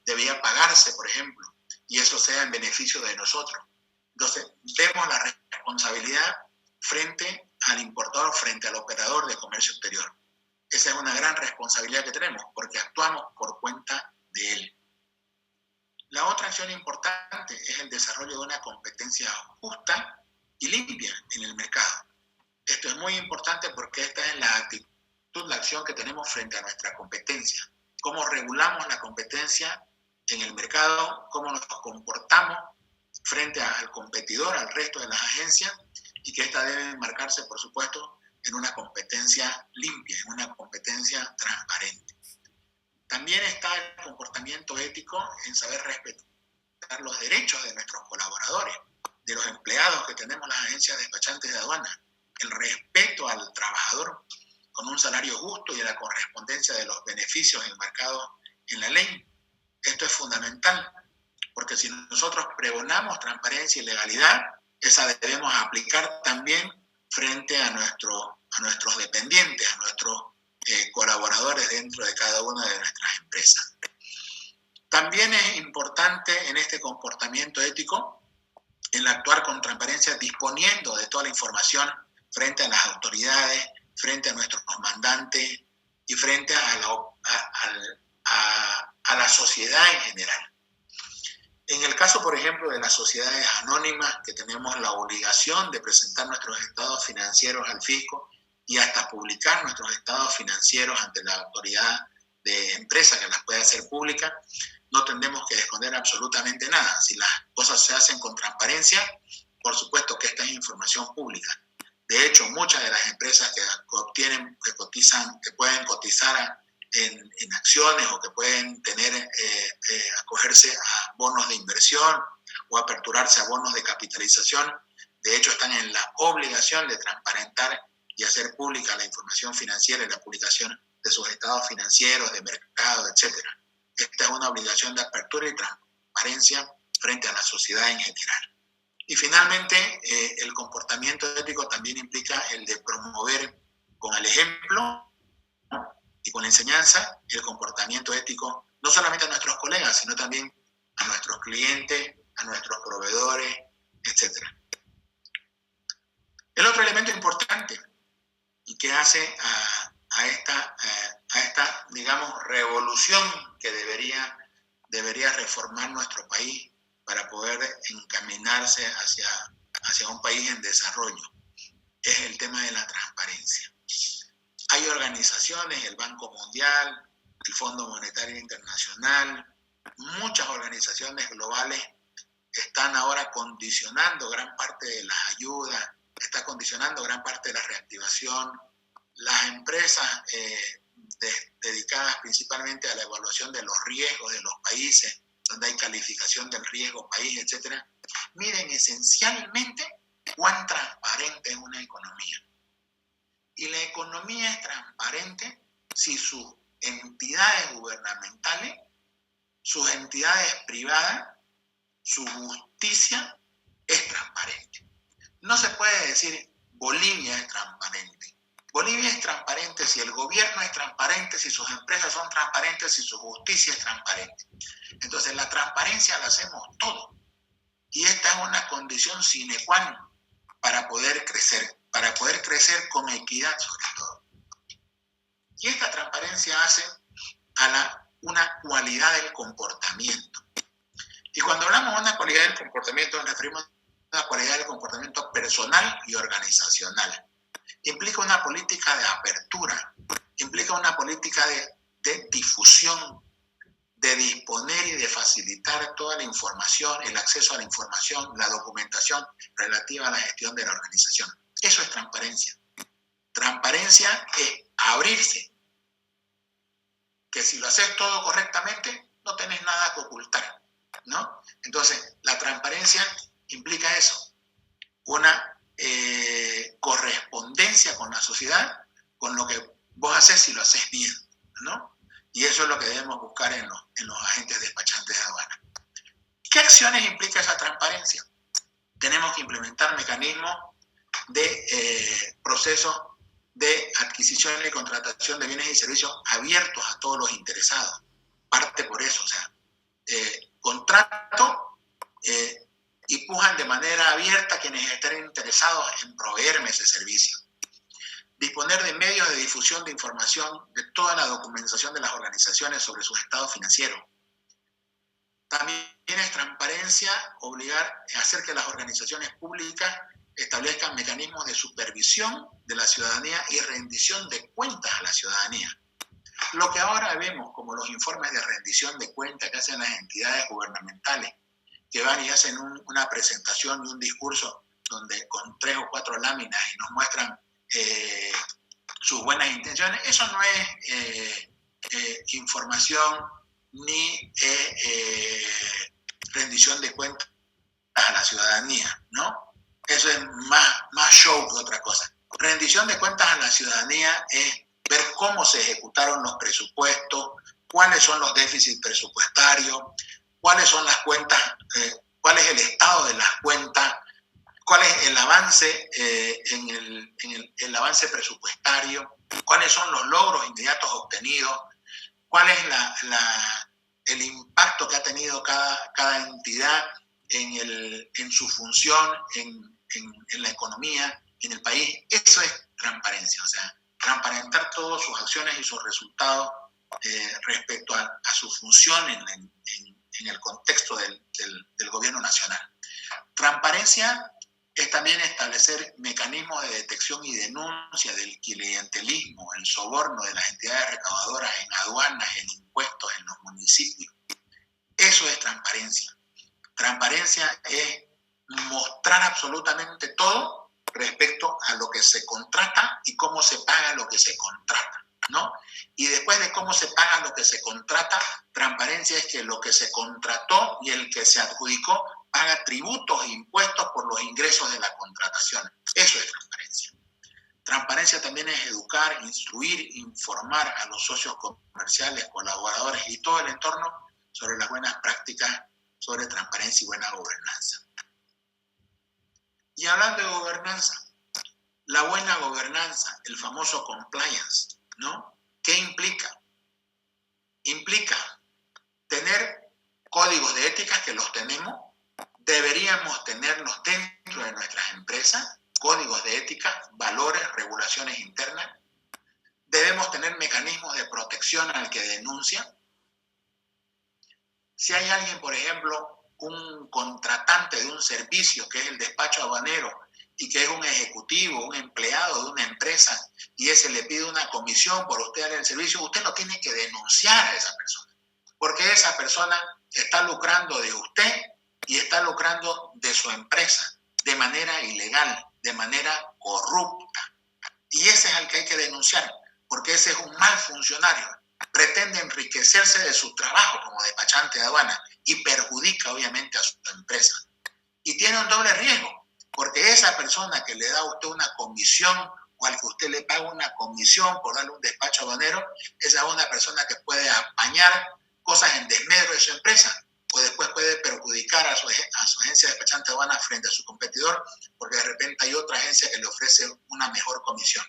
debía pagarse, por ejemplo, y eso sea en beneficio de nosotros. Entonces, vemos la responsabilidad frente al importador, frente al operador de comercio exterior. Esa es una gran responsabilidad que tenemos, porque actuamos por cuenta de él. La otra acción importante es el desarrollo de una competencia justa y limpia en el mercado. Esto es muy importante porque esta es la actitud, la acción que tenemos frente a nuestra competencia. Cómo regulamos la competencia en el mercado, cómo nos comportamos frente al competidor, al resto de las agencias, y que esta debe marcarse, por supuesto, en una competencia limpia, en una competencia transparente. También está el comportamiento ético en saber respetar los derechos de nuestros colaboradores, de los empleados que tenemos las agencias despachantes de aduana, el respeto al trabajador con un salario justo y a la correspondencia de los beneficios enmarcados en la ley. Esto es fundamental, porque si nosotros pregonamos transparencia y legalidad, esa debemos aplicar también frente a nuestros dependientes, a nuestros colaboradores dentro de cada una de nuestras empresas. También es importante en este comportamiento ético el actuar con transparencia, disponiendo de toda la información frente a las autoridades, frente a nuestros mandantes y frente a la sociedad en general. En el caso, por ejemplo, de las sociedades anónimas, que tenemos la obligación de presentar nuestros estados financieros al fisco y hasta publicar nuestros estados financieros ante la autoridad de empresa que las puede hacer públicas, no tendremos que esconder absolutamente nada. Si las cosas se hacen con transparencia, por supuesto que esta es información pública. De hecho, muchas de las empresas que pueden cotizar en acciones o que pueden acogerse a bonos de inversión o aperturarse a bonos de capitalización, de hecho están en la obligación de transparentar y hacer pública la información financiera y la publicación de sus estados financieros, de mercado, etc. Esta es una obligación de apertura y transparencia frente a la sociedad en general. Y finalmente, el comportamiento ético también implica el de promover con el ejemplo y con la enseñanza y el comportamiento ético, no solamente a nuestros colegas, sino también a nuestros clientes, a nuestros proveedores, etc. El otro elemento importante y que hace a esta, digamos, revolución que debería reformar nuestro país para poder encaminarse hacia un país en desarrollo, es el tema de la transparencia. Hay organizaciones, el Banco Mundial, el Fondo Monetario Internacional, muchas organizaciones globales están ahora condicionando gran parte de las ayudas, está condicionando gran parte de la reactivación. Las empresas dedicadas principalmente a la evaluación de los riesgos de los países, donde hay calificación del riesgo país, etc., miden esencialmente cuán transparente es una economía. Y la economía es transparente si sus entidades gubernamentales, sus entidades privadas, su justicia es transparente. No se puede decir Bolivia es transparente. Bolivia es transparente si el gobierno es transparente, si sus empresas son transparentes, si su justicia es transparente. Entonces la transparencia la hacemos todos. Y esta es una condición sine qua non para poder crecer con equidad sobre todo. Y esta transparencia hace una cualidad del comportamiento. Y cuando hablamos de una cualidad del comportamiento, nos referimos a una cualidad del comportamiento personal y organizacional. Implica una política de apertura, implica una política de difusión, de disponer y de facilitar toda la información, el acceso a la información, la documentación relativa a la gestión de la organización. Eso es transparencia. Transparencia es abrirse, que si lo haces todo correctamente, no tenés nada que ocultar, ¿no? Entonces, la transparencia implica eso, una correspondencia con la sociedad, con lo que vos haces si lo haces bien, ¿no? Y eso es lo que debemos buscar en los agentes despachantes de aduana. ¿Qué acciones implica esa transparencia? Tenemos que implementar mecanismos de procesos de adquisición y contratación de bienes y servicios abiertos a todos los interesados. Parte por eso, o sea, contrato y pujan de manera abierta a quienes estén interesados en proveerme ese servicio. Disponer de medios de difusión de información de toda la documentación de las organizaciones sobre sus estados financieros. También es transparencia obligar a hacer que las organizaciones públicas establezcan mecanismos de supervisión de la ciudadanía y rendición de cuentas a la ciudadanía. Lo que ahora vemos como los informes de rendición de cuentas que hacen las entidades gubernamentales, que van y hacen una presentación y un discurso donde con 3 o 4 láminas y nos muestran sus buenas intenciones, eso no es información ni rendición de cuentas a la ciudadanía, ¿no? Eso es más show que otra cosa. Rendición de cuentas a la ciudadanía es ver cómo se ejecutaron los presupuestos, cuáles son los déficits presupuestarios, cuáles son las cuentas, cuál es el estado de las cuentas, cuál es el avance el avance presupuestario, cuáles son los logros inmediatos obtenidos, cuál es el impacto que ha tenido cada entidad en su función, en la economía, en el país. Eso es transparencia, o sea, transparentar todas sus acciones y sus resultados respecto a su función en el contexto del gobierno nacional. Transparencia es también establecer mecanismos de detección y denuncia del clientelismo, el soborno de las entidades recaudadoras en aduanas, en impuestos, en los municipios. Eso es transparencia. Transparencia es mostrar absolutamente todo respecto a lo que se contrata y cómo se paga lo que se contrata, ¿no? Y después de cómo se paga lo que se contrata, transparencia es que lo que se contrató y el que se adjudicó paga tributos e impuestos por los ingresos de la contratación. Eso es transparencia. Transparencia también es educar, instruir, informar a los socios comerciales, colaboradores y todo el entorno sobre las buenas prácticas sobre transparencia y buena gobernanza. Y hablando de gobernanza, la buena gobernanza, el famoso compliance, ¿no? ¿Qué implica? Implica tener códigos de ética, que los tenemos, deberíamos tenerlos dentro de nuestras empresas, códigos de ética, valores, regulaciones internas. Debemos tener mecanismos de protección al que denuncia. Si hay alguien, por ejemplo, un contratante de un servicio, que es el despacho aduanero, y que es un ejecutivo, un empleado de una empresa, y ese le pide una comisión por usted dar el servicio, usted lo tiene que denunciar a esa persona, porque esa persona está lucrando de usted y está lucrando de su empresa de manera ilegal, de manera corrupta. Y ese es al que hay que denunciar, porque ese es un mal funcionario. Pretende enriquecerse de su trabajo como despachante de aduana y perjudica obviamente a su empresa. Y tiene un doble riesgo, porque esa persona que le da a usted una comisión o al que usted le paga una comisión por darle un despacho aduanero, esa es una persona que puede apañar cosas en desmedro de su empresa, o después puede perjudicar a su agencia de despachante de aduana frente a su competidor, porque de repente hay otra agencia que le ofrece una mejor comisión.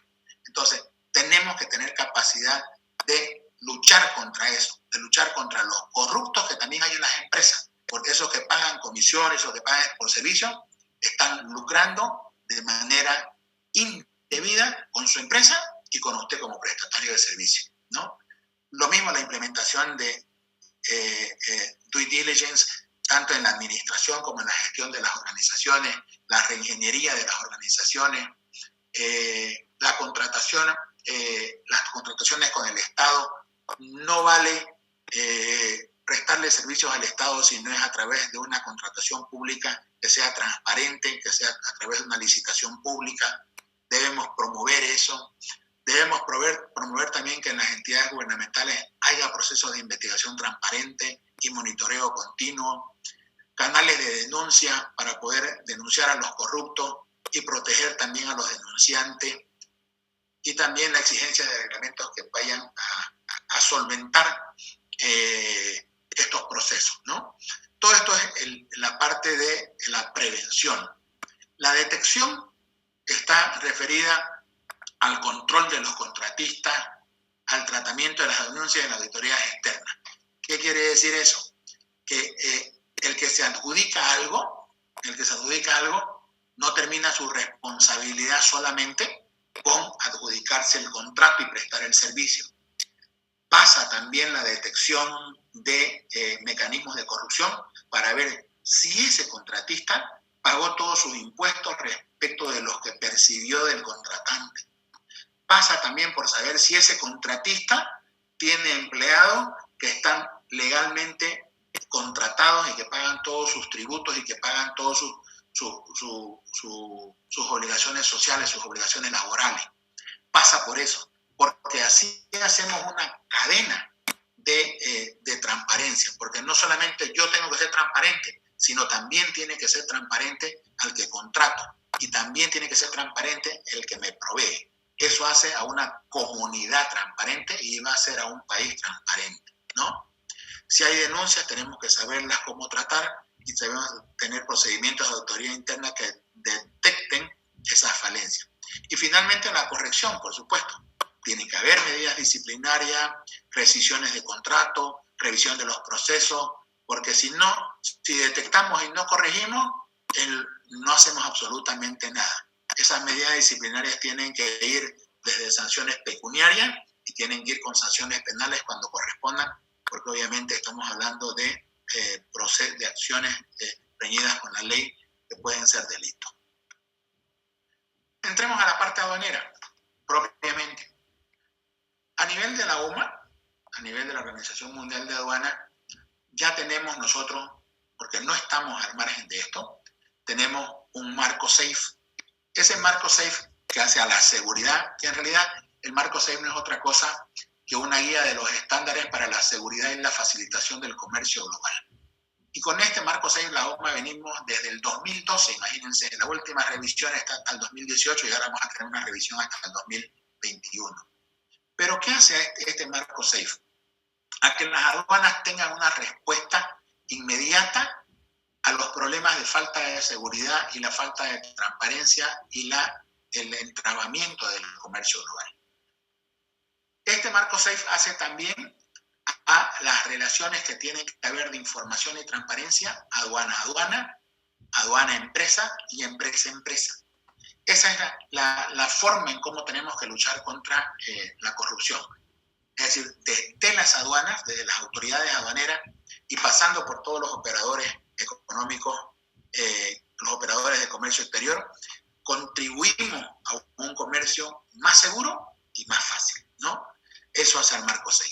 Entonces, tenemos que tener capacidad de luchar contra eso, de luchar contra los corruptos que también hay en las empresas, porque esos que pagan comisiones o que pagan por servicio están lucrando de manera indebida con su empresa y con usted como prestatario de servicio, ¿no? Lo mismo la implementación de due diligence, tanto en la administración como en la gestión de las organizaciones, la reingeniería de las organizaciones, la contratación, las contrataciones con el Estado. No vale prestarle servicios al Estado si no es a través de una contratación pública que sea transparente, que sea a través de una licitación pública. Debemos promover eso. Debemos promover también que en las entidades gubernamentales haya procesos de investigación transparente y monitoreo continuo, canales de denuncia para poder denunciar a los corruptos y proteger también a los denunciantes, y también la exigencia de reglamentos que vayan a solventar estos procesos, ¿no? Todo esto es la parte de la prevención. La detección está referida al control de los contratistas, al tratamiento de las denuncias en auditorías externas. ¿Qué quiere decir eso? Que el que se adjudica algo, no termina su responsabilidad solamente con adjudicarse el contrato y prestar el servicio. Pasa también la detección de mecanismos de corrupción para ver si ese contratista pagó todos sus impuestos respecto de los que percibió del contratante. Pasa también por saber si ese contratista tiene empleados que están legalmente contratados y que pagan todos sus tributos y que pagan todas sus obligaciones sociales, sus obligaciones laborales. Pasa por eso, porque así hacemos una cadena de transparencia, porque no solamente yo tengo que ser transparente, sino también tiene que ser transparente al que contrato y también tiene que ser transparente el que me provee. Eso hace a una comunidad transparente y va a hacer a un país transparente, ¿no? Si hay denuncias, tenemos que saberlas cómo tratar y debemos tener procedimientos de auditoría interna que detecten esas falencias. Y finalmente la corrección, por supuesto. Tiene que haber medidas disciplinarias, rescisiones de contrato, revisión de los procesos, porque si detectamos y no corregimos, no hacemos absolutamente nada. Esas medidas disciplinarias tienen que ir desde sanciones pecuniarias y tienen que ir con sanciones penales cuando correspondan, porque obviamente estamos hablando de acciones reñidas con la ley que pueden ser delitos. Entremos a la parte aduanera, propiamente. A nivel de la OMA, a nivel de la Organización Mundial de Aduana, ya tenemos nosotros, porque no estamos al margen de esto, tenemos un marco SAFE. Ese marco SAFE que hace a la seguridad, que en realidad el marco SAFE no es otra cosa que una guía de los estándares para la seguridad y la facilitación del comercio global. Y con este marco SAFE, la OMA, venimos desde el 2012, imagínense, la última revisión está hasta el 2018 y ahora vamos a tener una revisión hasta el 2021. Pero ¿qué hace este marco SAFE? A que las aduanas tengan una respuesta inmediata a los problemas de falta de seguridad y la falta de transparencia y el entrabamiento del comercio global. Este marco SAFE hace también a las relaciones que tienen que haber de información y transparencia, aduana-aduana, aduana-empresa y empresa-empresa. Esa es la forma en cómo tenemos que luchar contra la corrupción. Es decir, desde las aduanas, desde las autoridades aduaneras y pasando por todos los operadores económicos, los operadores de comercio exterior, contribuimos a un comercio más seguro y más fácil, ¿no? Eso hace el marco SAFE.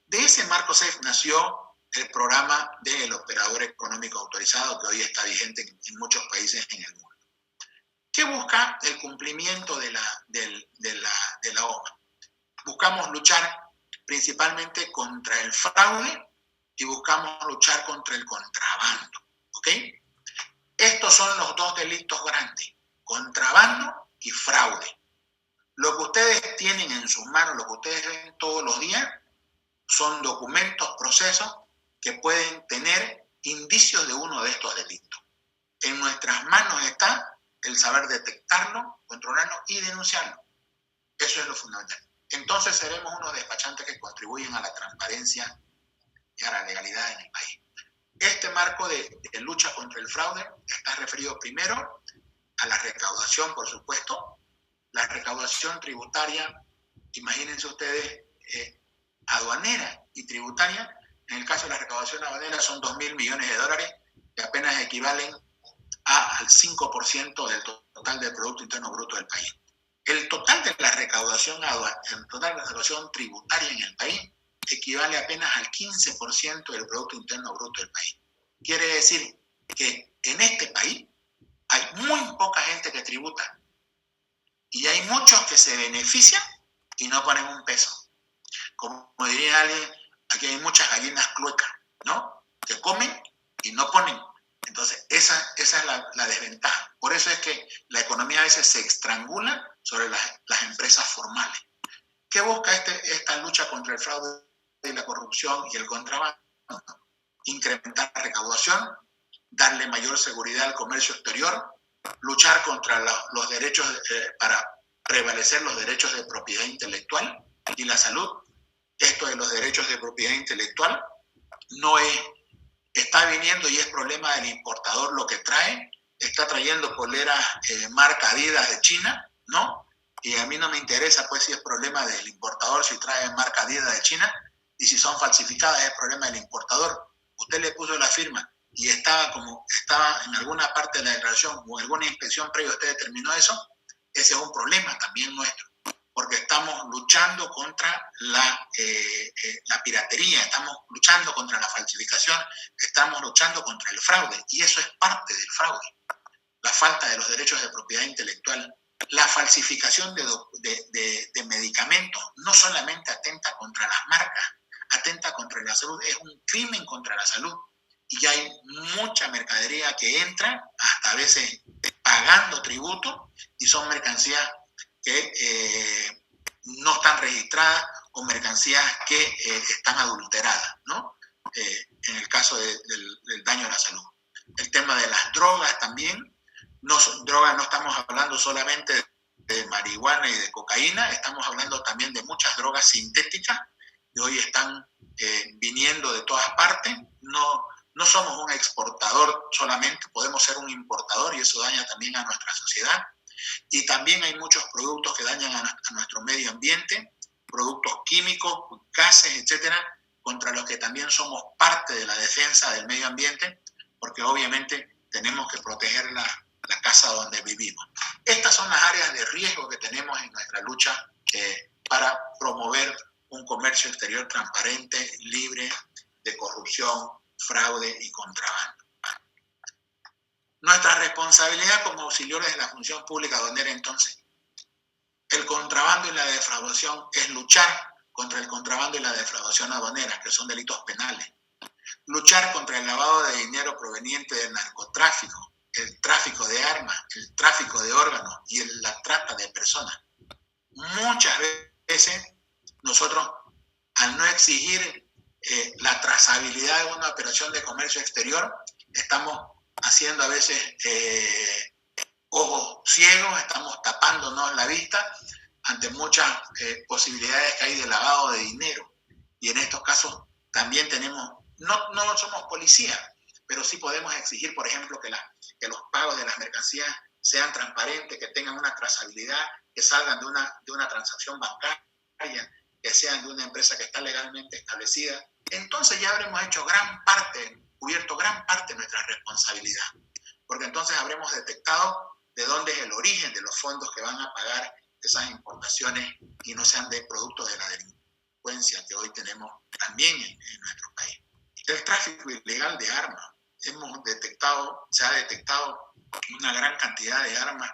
De ese marco SAFE nació el programa del operador económico autorizado, que hoy está vigente en muchos países en el mundo. ¿Qué busca el cumplimiento de la OMA? Buscamos luchar principalmente contra el fraude y buscamos luchar contra el contrabando, ¿ok? Estos son los dos delitos grandes, contrabando y fraude. Lo que ustedes tienen en sus manos, lo que ustedes ven todos los días, son documentos, procesos que pueden tener indicios de uno de estos delitos. En nuestras manos está el saber detectarlo, controlarlo y denunciarlo. Eso es lo fundamental. Entonces seremos unos despachantes que contribuyen a la transparencia y a la legalidad en el país. Este marco de lucha contra el fraude está referido primero a la recaudación, por supuesto. La recaudación tributaria, imagínense ustedes, aduanera y tributaria. En el caso de la recaudación aduanera son 2.000 millones de dólares, que apenas equivalen al 5% del total del Producto Interno Bruto del país. El total de la recaudación tributaria en el país equivale apenas al 15% del Producto Interno Bruto del país. Quiere decir que en este país hay muy poca gente que tributa y hay muchos que se benefician y no ponen un peso. Como diría alguien, aquí hay muchas gallinas cluecas, ¿no? Que comen y no ponen. Entonces, esa es la desventaja. Por eso es que la economía a veces se estrangula sobre las empresas formales. ¿Qué busca esta lucha contra el fraude y la corrupción y el contrabando? Incrementar la recaudación, darle mayor seguridad al comercio exterior, luchar contra los derechos, para prevalecer los derechos de propiedad intelectual y la salud. Esto de los derechos de propiedad intelectual está viniendo y es problema del importador lo que trae. Está trayendo poleras marca Adidas de China, ¿no? Y a mí no me interesa pues si es problema del importador, si trae marca Adidas de China, y si son falsificadas es problema del importador. Usted le puso la firma y estaba en alguna parte de la declaración o en alguna inspección previa usted determinó eso, ese es un problema también nuestro, porque estamos luchando contra la piratería, estamos luchando contra la falsificación, estamos luchando contra el fraude, y eso es parte del fraude. La falta de los derechos de propiedad intelectual, la falsificación de medicamentos, no solamente atenta contra las marcas, atenta contra la salud, es un crimen contra la salud. Y hay mucha mercadería que entra, hasta a veces pagando tributo, y son mercancías que no están registradas o mercancías que están adulteradas, ¿no? En el caso del daño a la salud. El tema de las drogas también. Drogas no estamos hablando solamente de marihuana y de cocaína, estamos hablando también de muchas drogas sintéticas que hoy están viniendo de todas partes. No somos un exportador solamente, podemos ser un importador y eso daña también a nuestra sociedad. Y también hay muchos productos que dañan a nuestro medio ambiente, productos químicos, gases, etcétera, contra los que también somos parte de la defensa del medio ambiente, porque obviamente tenemos que proteger la casa donde vivimos. Estas son las áreas de riesgo que tenemos en nuestra lucha para promover un comercio exterior transparente, libre de corrupción, fraude y contrabando. Nuestra responsabilidad como auxiliares de la función pública aduanera, entonces, el contrabando y la defraudación es luchar contra el contrabando y la defraudación aduanera, que son delitos penales. Luchar contra el lavado de dinero proveniente del narcotráfico, el tráfico de armas, el tráfico de órganos y la trata de personas. Muchas veces nosotros, al no exigir la trazabilidad de una operación de comercio exterior, estamos haciendo a veces ojos ciegos, estamos tapándonos la vista ante muchas posibilidades que hay de lavado de dinero. Y en estos casos también tenemos, no somos policía, pero sí podemos exigir, por ejemplo, que los pagos de las mercancías sean transparentes, que tengan una trazabilidad, que salgan de una transacción bancaria, que sean de una empresa que está legalmente establecida. Entonces ya habremos hecho cubierto gran parte de nuestra responsabilidad, porque entonces habremos detectado de dónde es el origen de los fondos que van a pagar esas importaciones y no sean de productos de la delincuencia que hoy tenemos también en nuestro país. El tráfico ilegal de armas. Se ha detectado una gran cantidad de armas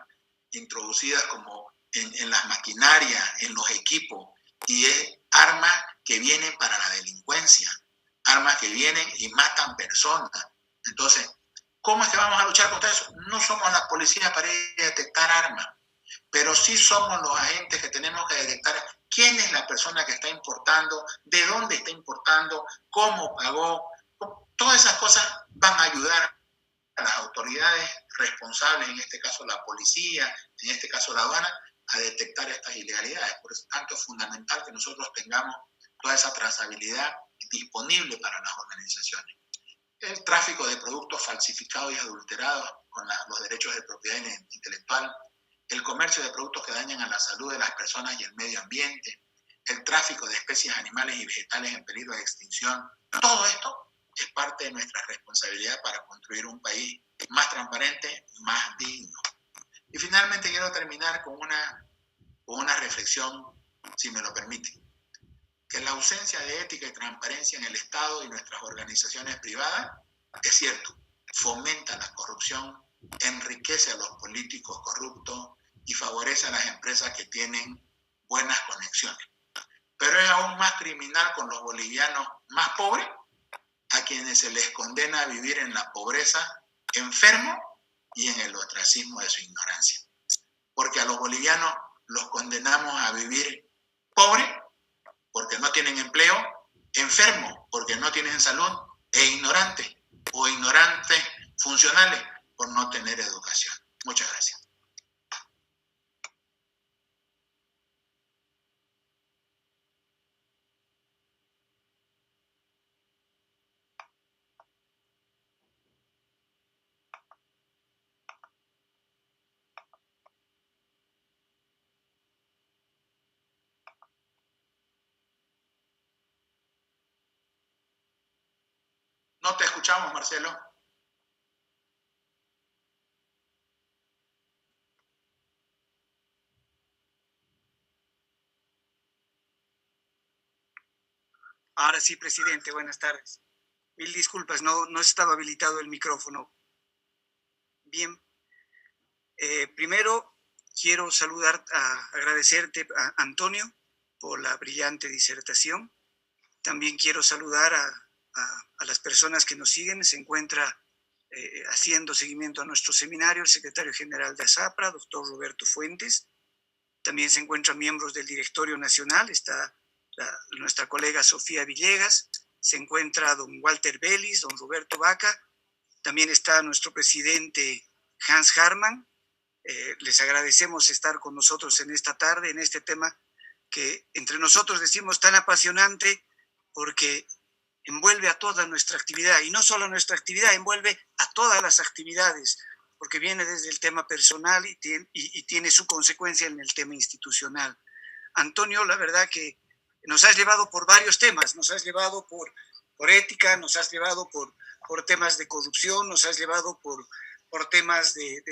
introducidas como en las maquinarias, en los equipos, y es armas que vienen para la delincuencia, armas que vienen y matan personas. Entonces, ¿cómo es que vamos a luchar contra eso? No somos la policía para ir a detectar armas, pero sí somos los agentes que tenemos que detectar quién es la persona que está importando, de dónde está importando, cómo pagó. Todas esas cosas van a ayudar a las autoridades responsables, en este caso la policía, en este caso la aduana, a detectar estas ilegalidades. Por eso tanto es fundamental que nosotros tengamos toda esa trazabilidad disponible para las organizaciones. El tráfico de productos falsificados y adulterados con los derechos de propiedad intelectual, el comercio de productos que dañan a la salud de las personas y el medio ambiente, el tráfico de especies animales y vegetales en peligro de extinción, todo esto es parte de nuestra responsabilidad para construir un país más transparente, más digno. Y finalmente quiero terminar con una reflexión, si me lo permiten, que la ausencia de ética y transparencia en el Estado y nuestras organizaciones privadas, es cierto, fomenta la corrupción, enriquece a los políticos corruptos y favorece a las empresas que tienen buenas conexiones. Pero es aún más criminal con los bolivianos más pobres, a quienes se les condena a vivir en la pobreza, enfermos y en el ostracismo de su ignorancia. Porque a los bolivianos los condenamos a vivir pobres porque no tienen empleo, enfermos porque no tienen salud e ignorantes o ignorantes funcionales por no tener educación. Muchas gracias. No te escuchamos, Marcelo. Ahora sí, presidente, buenas tardes. Mil disculpas, no estaba habilitado el micrófono. Bien, primero quiero agradecerte, a Antonio, por la brillante disertación. También quiero saludar a las personas que nos siguen. Se encuentra haciendo seguimiento a nuestro seminario el secretario general de ASAPRA, doctor Roberto Fuentes. También se encuentran miembros del directorio nacional, está nuestra colega Sofía Villegas, se encuentra don Walter Vélez, don Roberto Vaca, también está nuestro presidente Hans Harman. Les agradecemos estar con nosotros en esta tarde, en este tema que entre nosotros decimos tan apasionante, porque envuelve a toda nuestra actividad, y no solo nuestra actividad, envuelve a todas las actividades, porque viene desde el tema personal y tiene su consecuencia en el tema institucional. Antonio, la verdad que nos has llevado por varios temas, nos has llevado por ética, nos has llevado por temas de corrupción, nos has llevado por temas de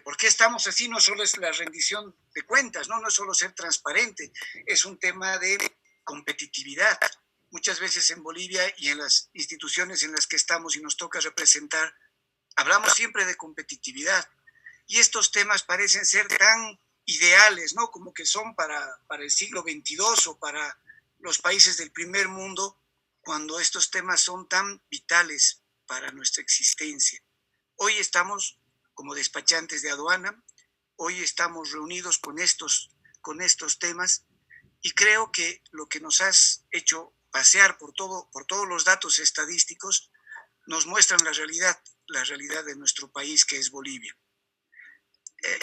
por qué estamos así. No solo es la rendición de cuentas, no es solo ser transparente, es un tema de competitividad. Muchas veces en Bolivia y en las instituciones en las que estamos y nos toca representar, hablamos siempre de competitividad, y estos temas parecen ser tan ideales, ¿no? Como que son para el siglo XXII o para los países del primer mundo, cuando estos temas son tan vitales para nuestra existencia. Hoy estamos como despachantes de aduana, hoy estamos reunidos con estos temas, y creo que lo que nos has hecho pasear por todos los datos estadísticos nos muestran la realidad de nuestro país, que es Bolivia.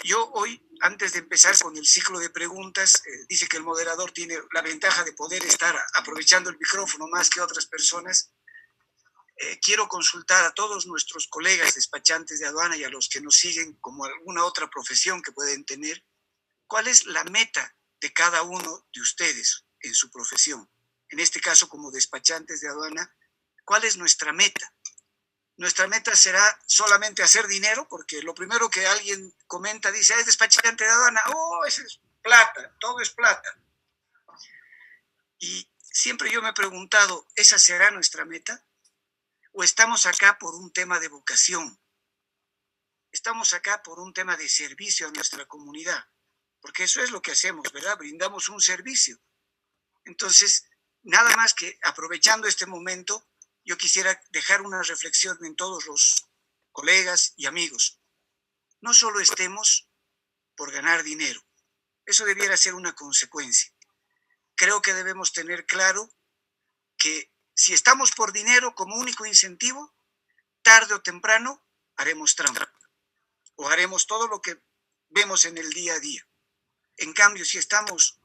Yo hoy, antes de empezar con el ciclo de preguntas, dice que el moderador tiene la ventaja de poder estar aprovechando el micrófono más que otras personas. Quiero consultar a todos nuestros colegas despachantes de aduana y a los que nos siguen como alguna otra profesión que pueden tener, ¿cuál es la meta de cada uno de ustedes en su profesión? En este caso, como despachantes de aduana, ¿cuál es nuestra meta? Nuestra meta será solamente hacer dinero, porque lo primero que alguien comenta, dice, es despachante de aduana, oh, eso es plata, todo es plata. Y siempre yo me he preguntado, ¿esa será nuestra meta? ¿O estamos acá por un tema de vocación? Estamos acá por un tema de servicio a nuestra comunidad, porque eso es lo que hacemos, ¿verdad? Brindamos un servicio. Entonces, nada más que aprovechando este momento, yo quisiera dejar una reflexión en todos los colegas y amigos. No solo estemos por ganar dinero, eso debiera ser una consecuencia. Creo que debemos tener claro que si estamos por dinero como único incentivo, tarde o temprano haremos trampa o haremos todo lo que vemos en el día a día. En cambio, si estamos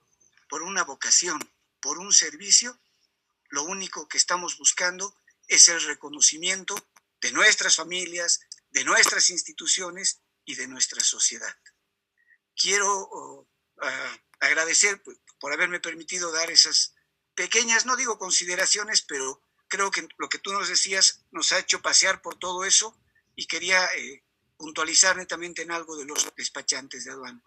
por una vocación, por un servicio, lo único que estamos buscando es el reconocimiento de nuestras familias, de nuestras instituciones y de nuestra sociedad. Quiero agradecer por haberme permitido dar esas pequeñas, no digo consideraciones, pero creo que lo que tú nos decías nos ha hecho pasear por todo eso y quería puntualizar netamente en algo de los despachantes de aduana.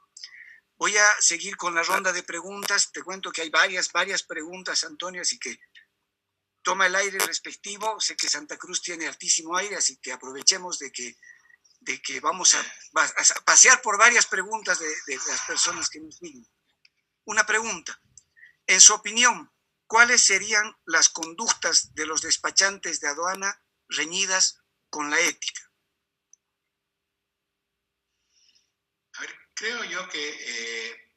Voy a seguir con la ronda de preguntas. Te cuento que hay varias preguntas, Antonio, así que toma el aire respectivo. Sé que Santa Cruz tiene altísimo aire, así que aprovechemos de que vamos a pasear por varias preguntas de las personas que nos siguen. Una pregunta. En su opinión, ¿cuáles serían las conductas de los despachantes de aduana reñidas con la ética? A ver, creo yo que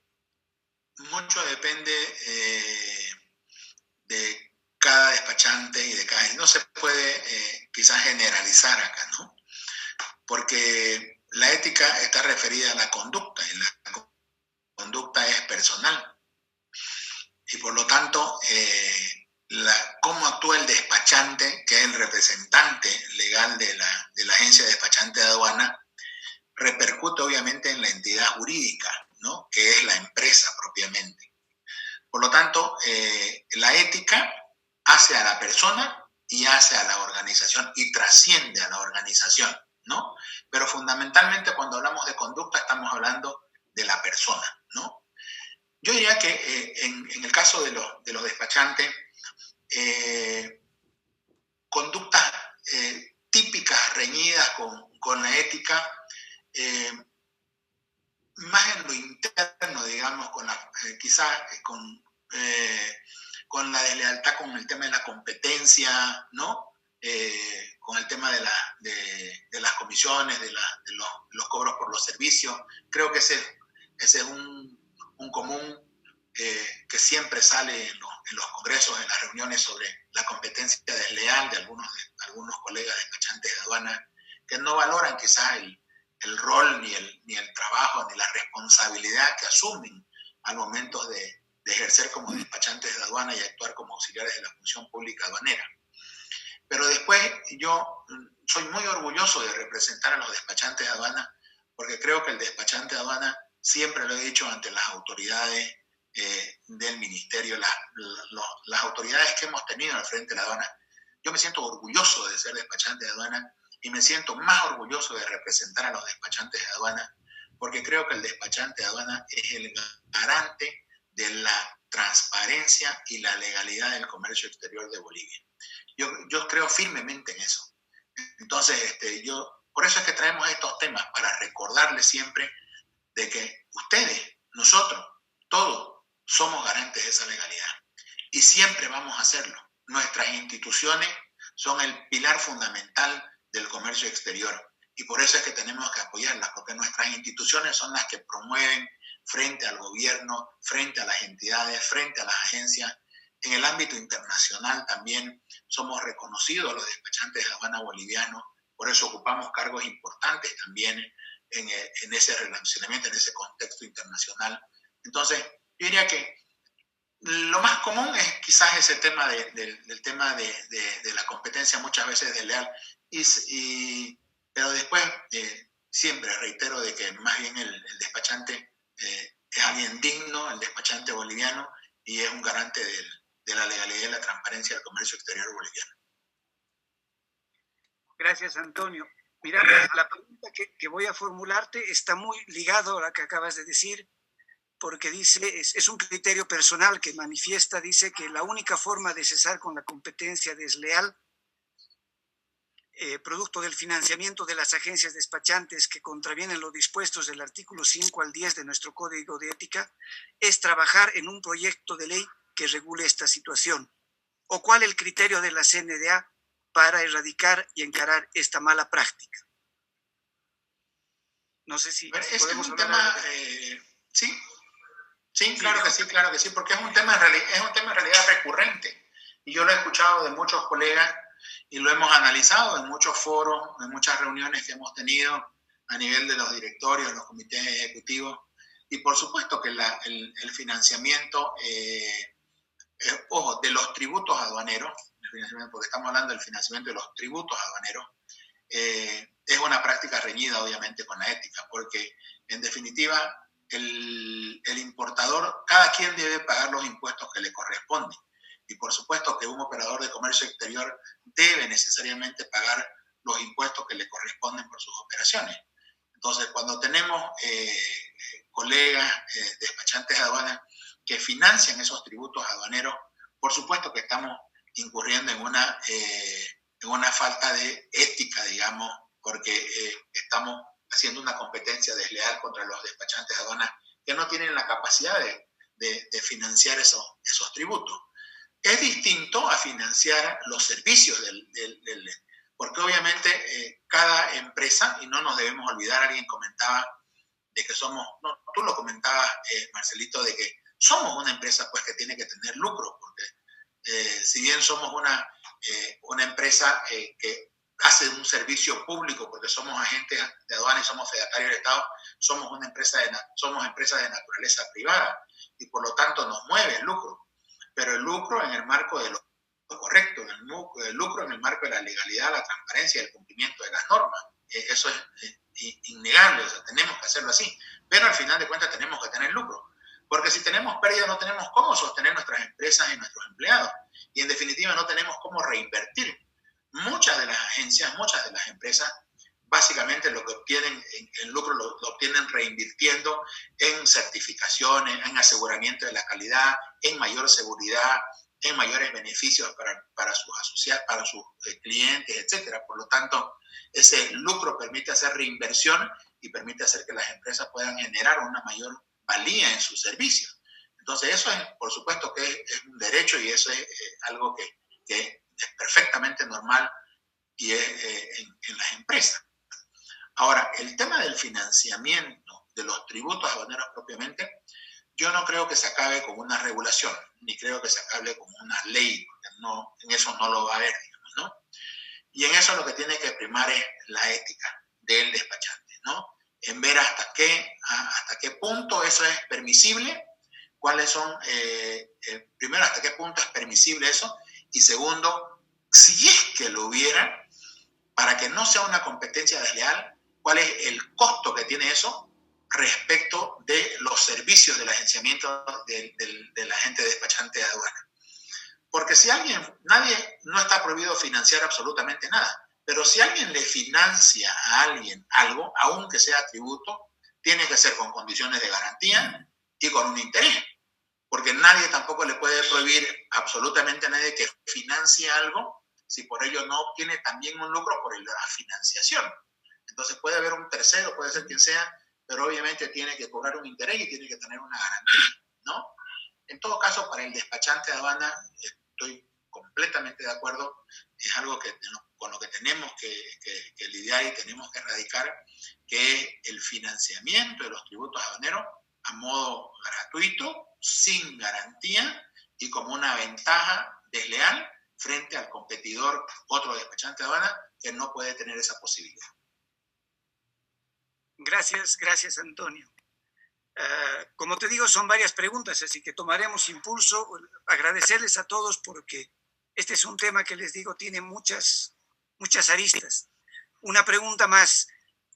mucho depende de cada despachante y de cada... No se puede quizás generalizar acá, ¿no? Porque la ética está referida a la conducta y la conducta es personal. Y por lo tanto, cómo actúa el despachante, que es el representante legal de la agencia despachante de aduana, repercute obviamente en la entidad jurídica, ¿no? Que es la empresa propiamente. Por lo tanto, la ética hace a la persona y hace a la organización y trasciende a la organización, ¿no? Pero fundamentalmente cuando hablamos de conducta estamos hablando de la persona, ¿no? Yo diría que en el caso de los despachantes, conductas típicas reñidas con la ética, más en lo interno, digamos, quizás con la deslealtad, con el tema de la competencia, ¿no? Con el tema de las comisiones, de los cobros por los servicios. Creo que ese es un común que siempre sale en los congresos, en las reuniones sobre la competencia desleal de algunos colegas despachantes de aduana que no valoran quizás el rol, ni el trabajo, ni la responsabilidad que asumen al momento de ejercer como despachantes de aduana y actuar como auxiliares de la función pública aduanera. Pero después yo soy muy orgulloso de representar a los despachantes de aduana, porque creo que el despachante de aduana, siempre lo he dicho ante las autoridades del ministerio, las autoridades que hemos tenido al frente de la aduana, yo me siento orgulloso de ser despachante de aduana y me siento más orgulloso de representar a los despachantes de aduana, porque creo que el despachante de aduana es el garante de la transparencia y la legalidad del comercio exterior de Bolivia. Yo creo firmemente en eso. Entonces, por eso es que traemos estos temas, para recordarles siempre de que ustedes, nosotros, todos, somos garantes de esa legalidad. Y siempre vamos a hacerlo. Nuestras instituciones son el pilar fundamental del comercio exterior. Y por eso es que tenemos que apoyarlas, porque nuestras instituciones son las que promueven frente al gobierno, frente a las entidades, frente a las agencias. En el ámbito internacional también somos reconocidos los despachantes de aduana bolivianos, por eso ocupamos cargos importantes también en ese relacionamiento, en ese contexto internacional. Entonces, yo diría que lo más común es quizás ese tema del tema de la competencia muchas veces desleal, pero después siempre reitero de que más bien el despachante es alguien digno, el despachante boliviano, y es un garante de la legalidad y la transparencia del comercio exterior boliviano. Gracias, Antonio. Mira, la pregunta que voy a formularte está muy ligado a la que acabas de decir, porque dice, es un criterio personal que manifiesta, dice que la única forma de cesar con la competencia desleal, producto del financiamiento de las agencias despachantes que contravienen los dispuestos del artículo 5 al 10 de nuestro Código de Ética, es trabajar en un proyecto de ley que regule esta situación. ¿O cuál es el criterio de la CNDA para erradicar y encarar esta mala práctica? No sé si bueno, podemos es un hablar tema, sí, claro que sí, porque es un tema en realidad recurrente. Y yo lo he escuchado de muchos colegas y lo hemos analizado en muchos foros, en muchas reuniones que hemos tenido a nivel de los directorios, los comités ejecutivos. Y por supuesto que el financiamiento, ojo, de los tributos aduaneros, porque estamos hablando del financiamiento de los tributos aduaneros, es una práctica reñida obviamente con la ética, porque en definitiva el importador, cada quien debe pagar los impuestos que le corresponden. Y por supuesto que un operador de comercio exterior debe necesariamente pagar los impuestos que le corresponden por sus operaciones. Entonces, cuando tenemos colegas despachantes de aduanas que financian esos tributos aduaneros, por supuesto que estamos incurriendo en una falta de ética, digamos, porque estamos haciendo una competencia desleal contra los despachantes de aduanas que no tienen la capacidad de financiar esos tributos. Es distinto a financiar los servicios porque obviamente cada empresa, y no nos debemos olvidar, alguien comentaba de que somos, no, tú lo comentabas, Marcelito, de que somos una empresa pues que tiene que tener lucro, porque si bien somos una empresa que hace un servicio público, porque somos agentes de aduana y somos fedatarios del Estado, somos empresas de naturaleza privada y por lo tanto nos mueve el lucro, pero el lucro en el marco de lo correcto, el lucro en el marco de la legalidad, la transparencia y el cumplimiento de las normas. Eso es innegable, o sea, tenemos que hacerlo así, pero al final de cuentas tenemos que tener lucro, porque si tenemos pérdida no tenemos cómo sostener nuestras empresas y nuestros empleados, y en definitiva no tenemos cómo reinvertir. Muchas de las agencias, muchas de las empresas, básicamente lo que obtienen en lucro lo obtienen reinvirtiendo en certificaciones, en aseguramiento de la calidad, en mayor seguridad, en mayores beneficios para sus asociados, para sus clientes, etcétera. Por lo tanto, ese lucro permite hacer reinversión y permite hacer que las empresas puedan generar una mayor valía en sus servicios. Entonces, eso es, por supuesto, que es un derecho y eso es algo que es perfectamente normal y es en las empresas. Ahora, el tema del financiamiento de los tributos aduaneros propiamente, yo no creo que se acabe con una regulación, ni creo que se acabe con una ley, porque no, en eso no lo va a haber, digamos, ¿no? Y en eso lo que tiene que primar es la ética del despachante, ¿no? En ver hasta qué punto eso es permisible, cuáles son, primero, hasta qué punto es permisible eso, y segundo, si es que lo hubiera, para que no sea una competencia desleal, cuál es el costo que tiene eso respecto de los servicios del agenciamiento del agente despachante de aduana. Porque si nadie, no está prohibido financiar absolutamente nada, pero si alguien le financia a alguien algo, aunque sea tributo, tiene que ser con condiciones de garantía y con un interés. Porque nadie tampoco le puede prohibir absolutamente a nadie que financie algo si por ello no obtiene también un lucro por la financiación. Entonces puede haber un tercero, puede ser quien sea, pero obviamente tiene que cobrar un interés y tiene que tener una garantía, ¿no? En todo caso, para el despachante de aduana, estoy completamente de acuerdo, es algo con lo que tenemos que lidiar y tenemos que erradicar, que es el financiamiento de los tributos aduaneros a modo gratuito, sin garantía y como una ventaja desleal frente al competidor, otro despachante de aduana, que no puede tener esa posibilidad. Gracias, Antonio. Como te digo, son varias preguntas, así que tomaremos impulso. Agradecerles a todos porque este es un tema que les digo tiene muchas aristas. Una pregunta más.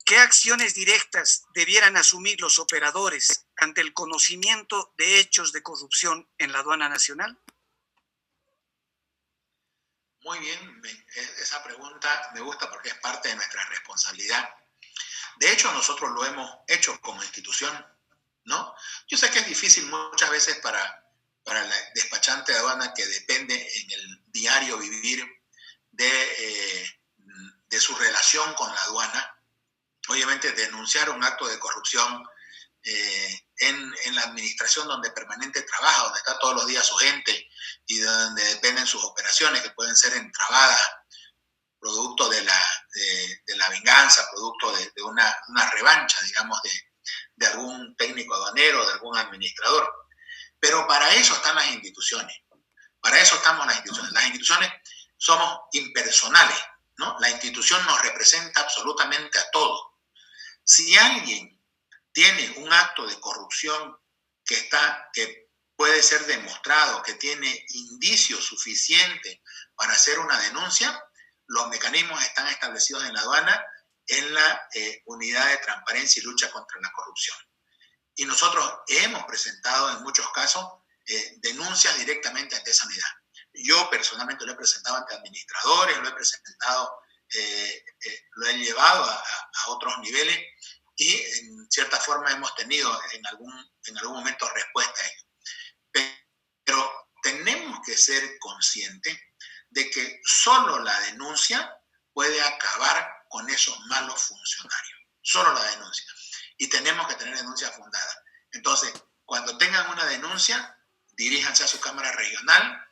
¿Qué acciones directas debieran asumir los operadores ante el conocimiento de hechos de corrupción en la aduana nacional? Muy bien, esa pregunta me gusta porque es parte de nuestra responsabilidad. De hecho, nosotros lo hemos hecho como institución, ¿no? Yo sé que es difícil muchas veces para el despachante de aduana que depende en el diario vivir de su relación con la aduana, obviamente denunciar un acto de corrupción en la administración donde permanente trabaja, donde está todos los días su gente y donde dependen sus operaciones que pueden ser entrabadas producto de la venganza, producto de una revancha, digamos, de algún técnico aduanero, de algún administrador. Pero para eso están las instituciones. Para eso estamos las instituciones. Las instituciones somos impersonales, ¿no? La institución nos representa absolutamente a todos. Si alguien tiene un acto de corrupción que puede ser demostrado, que tiene indicios suficientes para hacer una denuncia, los mecanismos están establecidos en la aduana en la unidad de transparencia y lucha contra la corrupción. Y nosotros hemos presentado en muchos casos denuncias directamente ante esa unidad. Yo personalmente lo he presentado ante administradores, lo he presentado, lo he llevado a otros niveles y en cierta forma hemos tenido en algún momento respuesta a ello. Pero tenemos que ser conscientes de que solo la denuncia puede acabar con esos malos funcionarios. Solo la denuncia. Y tenemos que tener denuncia fundada. Entonces, cuando tengan una denuncia, diríjanse a su cámara regional,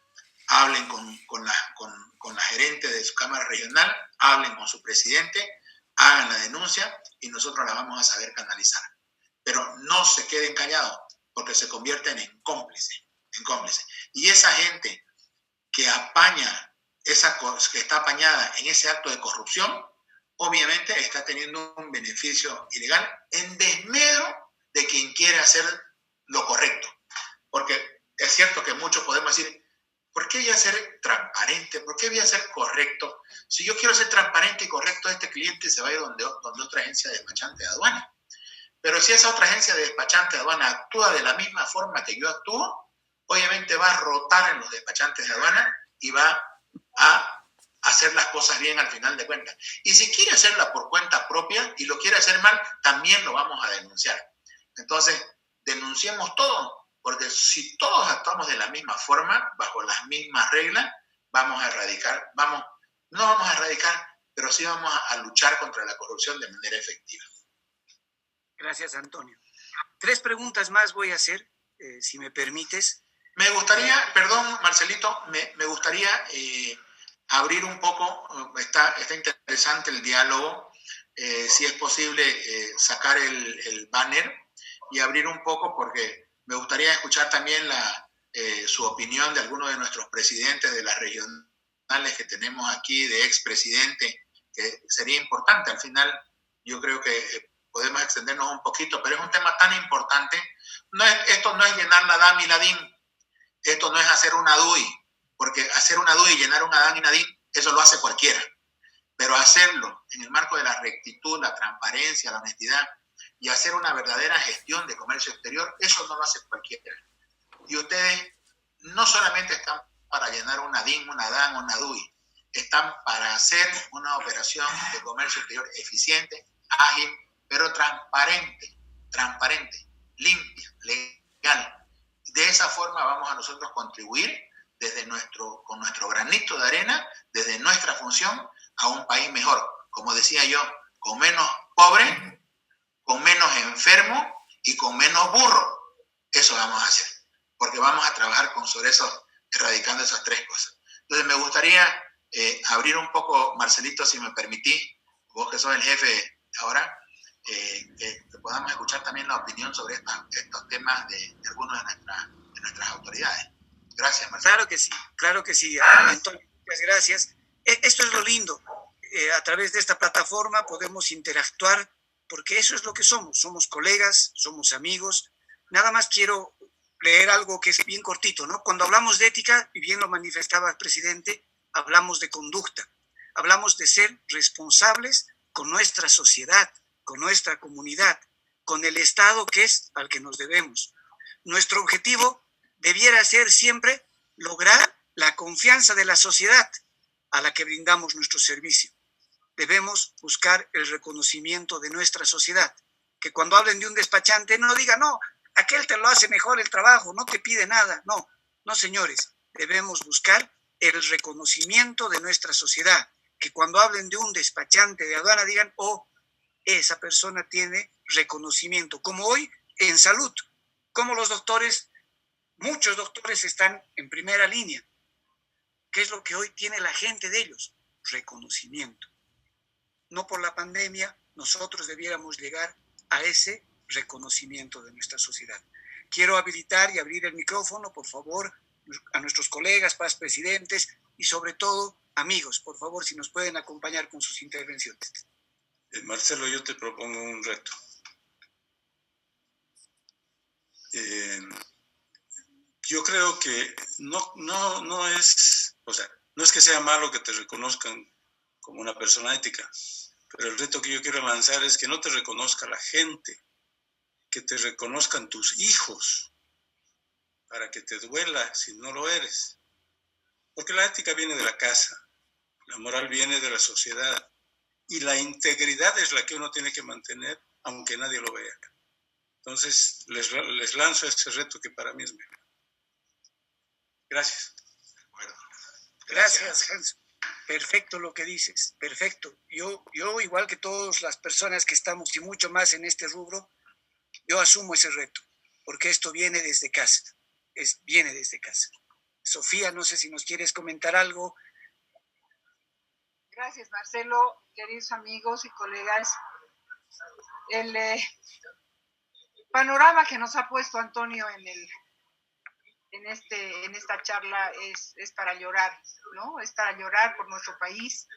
hablen con la gerente de su cámara regional, hablen con su presidente, hagan la denuncia y nosotros la vamos a saber canalizar. Pero no se queden callados porque se convierten en cómplices. Y esa gente que está apañada en ese acto de corrupción, obviamente está teniendo un beneficio ilegal en desmedro de quien quiere hacer lo correcto. Porque es cierto que muchos podemos decir, ¿por qué voy a ser transparente? ¿Por qué voy a ser correcto? Si yo quiero ser transparente y correcto, este cliente se va a ir donde otra agencia de despachante de aduana. Pero si esa otra agencia de despachante de aduana actúa de la misma forma que yo actúo, obviamente va a rotar en los despachantes de aduana y va a hacer las cosas bien al final de cuentas. Y si quiere hacerla por cuenta propia y lo quiere hacer mal, también lo vamos a denunciar. Entonces, denunciemos todo, porque si todos actuamos de la misma forma, bajo las mismas reglas, no vamos a erradicar, pero sí vamos a luchar contra la corrupción de manera efectiva. Gracias, Antonio. 3 preguntas más voy a hacer, si me permites. Me gustaría, perdón, Marcelito, me gustaría abrir un poco, está interesante el diálogo, si es posible sacar el banner y abrir un poco porque me gustaría escuchar también su opinión de algunos de nuestros presidentes de las regionales que tenemos aquí, de expresidentes, que sería importante. Al final yo creo que podemos extendernos un poquito, pero es un tema tan importante. Esto no es llenar la DAM y la DIN. Esto no es hacer una DUI, porque hacer una DUI y llenar una DAM y una DIN, eso lo hace cualquiera. Pero hacerlo en el marco de la rectitud, la transparencia, la honestidad y hacer una verdadera gestión de comercio exterior, eso no lo hace cualquiera. Y ustedes no solamente están para llenar una DIN, una DAN, una DUI, están para hacer una operación de comercio exterior eficiente, ágil, pero transparente, limpia, legal. De esa forma vamos a nosotros contribuir con nuestro granito de arena, desde nuestra función, a un país mejor. Como decía yo, con menos pobre, con menos enfermo y con menos burro. Eso vamos a hacer, porque vamos a trabajar sobre eso, erradicando esas 3 cosas. Entonces me gustaría abrir un poco, Marcelito, si me permitís, vos que sos el jefe ahora, que podamos escuchar también la opinión sobre estos temas de algunas de nuestras autoridades. Gracias, Marcelo. Claro que sí, Antonio, muchas gracias. Esto es lo lindo. A través de esta plataforma podemos interactuar porque eso es lo que somos colegas, somos amigos. Nada más quiero leer algo que es bien cortito, ¿no? Cuando hablamos de ética, y bien lo manifestaba el presidente, hablamos de conducta, hablamos de ser responsables con nuestra sociedad, con nuestra comunidad, con el Estado que es al que nos debemos. Nuestro objetivo debiera ser siempre lograr la confianza de la sociedad a la que brindamos nuestro servicio. Debemos buscar el reconocimiento de nuestra sociedad, que cuando hablen de un despachante no digan, no, aquel te lo hace mejor el trabajo, no te pide nada. No, no, señores, debemos buscar el reconocimiento de nuestra sociedad, que cuando hablen de un despachante de aduana digan, oh, esa persona tiene reconocimiento, como hoy en salud, como los doctores, muchos doctores están en primera línea. ¿Qué es lo que hoy tiene la gente de ellos? Reconocimiento. No por la pandemia, nosotros debiéramos llegar a ese reconocimiento de nuestra sociedad. Quiero habilitar y abrir el micrófono, por favor, a nuestros colegas, paz presidentes y sobre todo amigos, por favor, si nos pueden acompañar con sus intervenciones. Marcelo, yo te propongo un reto. Yo creo que no es, o sea, no es que sea malo que te reconozcan como una persona ética, pero el reto que yo quiero lanzar es que no te reconozca la gente, que te reconozcan tus hijos, para que te duela si no lo eres. Porque la ética viene de la casa, la moral viene de la sociedad, y la integridad es la que uno tiene que mantener, aunque nadie lo vea. Entonces, les lanzo ese reto que para mí es mejor. Gracias. Bueno, gracias, Hans. Perfecto lo que dices, perfecto. Yo, igual que todas las personas que estamos y mucho más en este rubro, yo asumo ese reto, porque esto viene desde casa, viene desde casa. Sofía, no sé si nos quieres comentar algo. Gracias, Marcelo, queridos amigos y colegas. El panorama que nos ha puesto Antonio en esta charla es para llorar, ¿no? Es para llorar por nuestro país,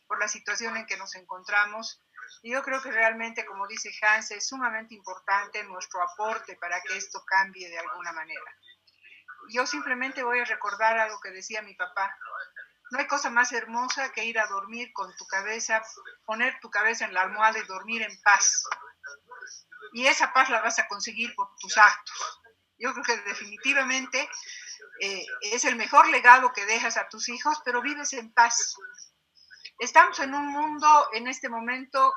por la situación en que nos encontramos. Y yo creo que realmente, como dice Hans, es sumamente importante nuestro aporte para que esto cambie de alguna manera. Yo simplemente voy a recordar algo que decía mi papá. No hay cosa más hermosa que ir a dormir con tu cabeza, poner tu cabeza en la almohada y dormir en paz. Y esa paz la vas a conseguir por tus actos. Yo creo que definitivamente es el mejor legado que dejas a tus hijos, pero vives en paz. Estamos en un mundo en este momento